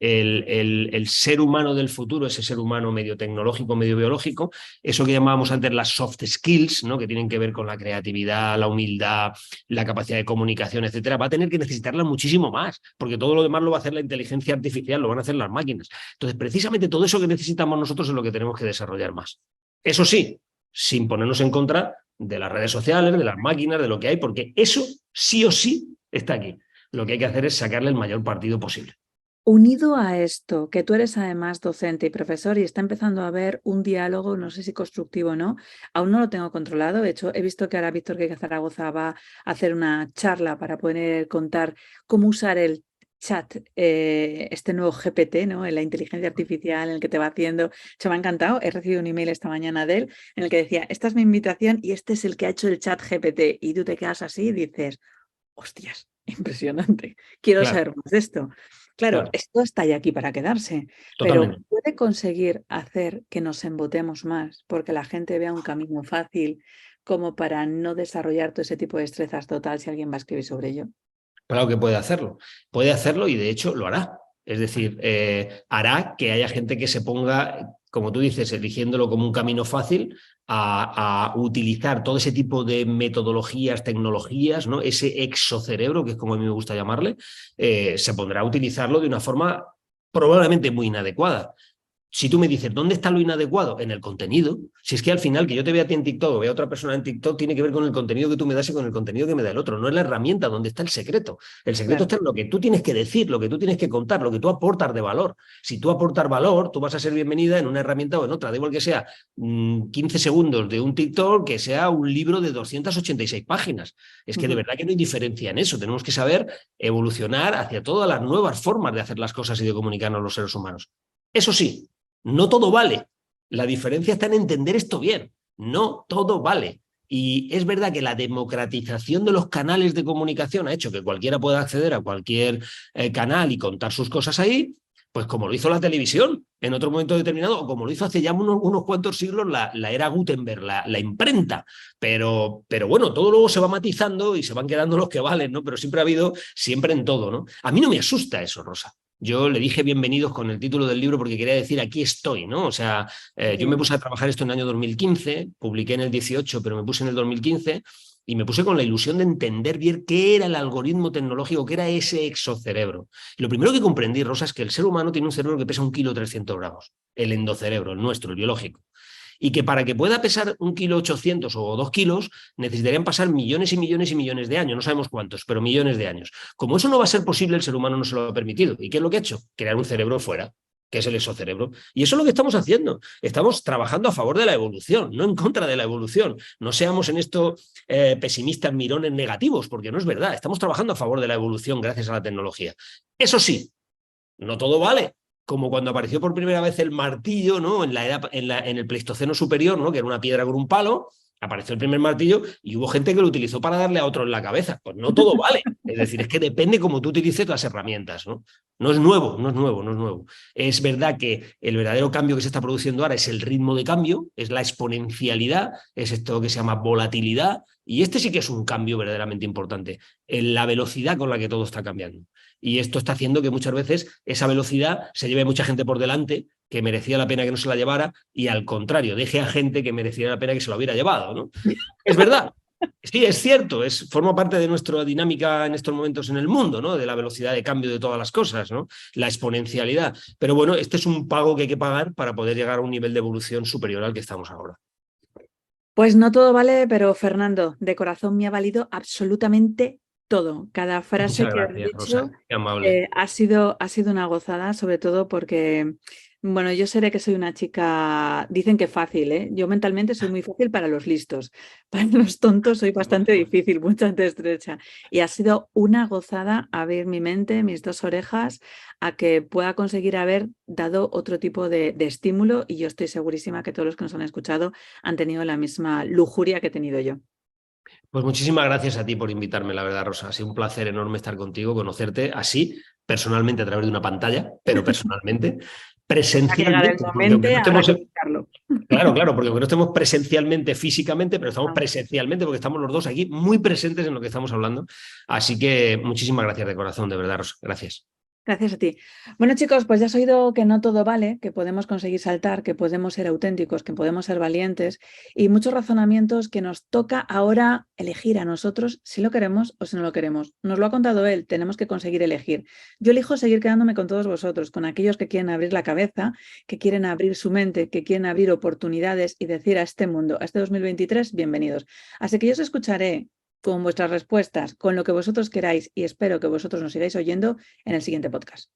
El ser humano del futuro, ese ser humano medio tecnológico, medio biológico, eso que llamábamos antes las soft skills, ¿no? Que tienen que ver con la creatividad, la humildad, la capacidad de comunicación, etcétera, va a tener que necesitarla muchísimo más, porque todo lo demás lo va a hacer la inteligencia artificial, lo van a hacer las máquinas. Entonces, precisamente todo eso que necesitamos nosotros es lo que tenemos que desarrollar más. Eso sí, sin ponernos en contra de las redes sociales, de las máquinas, de lo que hay, porque eso sí o sí está aquí. Lo que hay que hacer es sacarle el mayor partido posible. Unido a esto, que tú eres además docente y profesor y está empezando a haber un diálogo, no sé si constructivo o no, aún no lo tengo controlado. De hecho, he visto que ahora Víctor Queque Zaragoza va a hacer una charla para poder contar cómo usar el chat, este nuevo GPT, ¿no? La inteligencia artificial en el que te va haciendo. Se me ha encantado. He recibido un email esta mañana de él en el que decía, esta es mi invitación y este es el que ha hecho el chat GPT. Y tú te quedas así y dices, hostias, impresionante. Quiero Claro, saber más de esto. Claro, claro, esto está ya aquí para quedarse, pero totalmente. puede conseguir hacer que nos embotemos más porque la gente vea un camino fácil como para no desarrollar todo ese tipo de destrezas total si alguien va a escribir sobre ello. Claro que puede hacerlo. Puede hacerlo y de hecho lo hará. Es decir, hará que haya gente que se ponga, como tú dices, eligiéndolo como un camino fácil, a utilizar todo ese tipo de metodologías, tecnologías, ¿no? Ese exocerebro, que es como a mí me gusta llamarle, se pondrá a utilizarlo de una forma probablemente muy inadecuada. Si tú me dices, ¿dónde está lo inadecuado? En el contenido. Si es que al final que yo te vea a ti en TikTok o vea a otra persona en TikTok, tiene que ver con el contenido que tú me das y con el contenido que me da el otro. No es la herramienta donde está el secreto. El secreto Claro. está en lo que tú tienes que decir, lo que tú tienes que contar, lo que tú aportas de valor. Si tú aportas valor, tú vas a ser bienvenida en una herramienta o en otra. Da igual que sea 15 segundos de un TikTok, que sea un libro de 286 páginas. Es que de verdad que no hay diferencia en eso. Tenemos que saber evolucionar hacia todas las nuevas formas de hacer las cosas y de comunicarnos los seres humanos. Eso sí, no todo vale. La diferencia está en entender esto bien. No todo vale. Y es verdad que la democratización de los canales de comunicación ha hecho que cualquiera pueda acceder a cualquier canal y contar sus cosas ahí, pues como lo hizo la televisión en otro momento determinado, o como lo hizo hace ya unos cuantos siglos la era Gutenberg, la imprenta. Pero bueno, todo luego se va matizando y se van quedando los que valen, ¿no? Pero siempre ha habido, siempre en todo, ¿no? A mí no me asusta eso, Rosa. Yo le dije bienvenidos con el título del libro porque quería decir aquí estoy, ¿no? O sea, yo me Sí. puse a trabajar esto en el año 2015, publiqué en el 18, pero me puse en el 2015 y me puse con la ilusión de entender bien qué era el algoritmo tecnológico, qué era ese exocerebro. Y lo primero que comprendí, Rosa, es que el ser humano tiene un cerebro que pesa 1,3 kg, el endocerebro, el nuestro, el biológico, y que para que pueda pesar 1,8 kg o 2 kilos necesitarían pasar millones y millones y millones de años, no sabemos cuántos, pero millones de años. Como eso no va a ser posible, el ser humano no se lo ha permitido. ¿Y qué es lo que ha hecho? Crear un cerebro fuera, que es el exocerebro. Y eso es lo que estamos haciendo. Estamos trabajando a favor de la evolución, no en contra de la evolución. No seamos en esto pesimistas, mirones negativos, porque no es verdad. Estamos trabajando a favor de la evolución gracias a la tecnología. Eso sí, no todo vale. Como cuando apareció por primera vez el martillo, ¿no? En el Pleistoceno superior, ¿no? Que era una piedra con un palo, apareció el primer martillo y hubo gente que lo utilizó para darle a otro en la cabeza. Pues no todo vale. Es decir, es que depende cómo tú utilices las herramientas, ¿no? No es nuevo, no es nuevo, no es nuevo. Es verdad que el verdadero cambio que se está produciendo ahora es el ritmo de cambio, es la exponencialidad, es esto que se llama volatilidad, y este sí que es un cambio verdaderamente importante, en la velocidad con la que todo está cambiando. Y esto está haciendo que muchas veces esa velocidad se lleve mucha gente por delante que merecía la pena que no se la llevara y al contrario, deje a gente que merecía la pena que se lo hubiera llevado, ¿no? Es verdad. Sí, es cierto, forma parte de nuestra dinámica en estos momentos en el mundo, ¿no? De la velocidad de cambio de todas las cosas, ¿no? La exponencialidad. Pero bueno, este es un pago que hay que pagar para poder llegar a un nivel de evolución superior al que estamos ahora. Pues no todo vale, pero Fernando, de corazón me ha valido absolutamente todo. Cada frase Muchas que has gracias, dicho Rosa. Qué amable. ha sido una gozada, sobre todo porque, bueno, yo seré que soy una chica, dicen que fácil, ¿eh? Yo mentalmente soy muy fácil para los listos, para los tontos soy bastante difícil, bastante estrecha. Y ha sido una gozada abrir mi mente, mis dos orejas, a que pueda conseguir haber dado otro tipo de estímulo y yo estoy segurísima que todos los que nos han escuchado han tenido la misma lujuria que he tenido yo. Pues muchísimas gracias a ti por invitarme, la verdad, Rosa. Ha sido un placer enorme estar contigo, conocerte así, personalmente a través de una pantalla, pero personalmente, Ha que llegar el presencialmente, porque momento, habrá que buscarlo. claro, claro, porque aunque no estemos presencialmente, físicamente, pero estamos Ah. presencialmente porque estamos los dos aquí muy presentes en lo que estamos hablando. Así que muchísimas gracias de corazón, de verdad, Rosa. Gracias. Gracias a ti. Bueno, chicos, pues ya has oído que no todo vale, que podemos conseguir saltar, que podemos ser auténticos, que podemos ser valientes y muchos razonamientos que nos toca ahora elegir a nosotros si lo queremos o si no lo queremos. Nos lo ha contado él, tenemos que conseguir elegir. Yo elijo seguir quedándome con todos vosotros, con aquellos que quieren abrir la cabeza, que quieren abrir su mente, que quieren abrir oportunidades y decir a este mundo, a este 2023, bienvenidos. Así que yo os escucharé con vuestras respuestas, con lo que vosotros queráis y espero que vosotros nos sigáis oyendo en el siguiente podcast.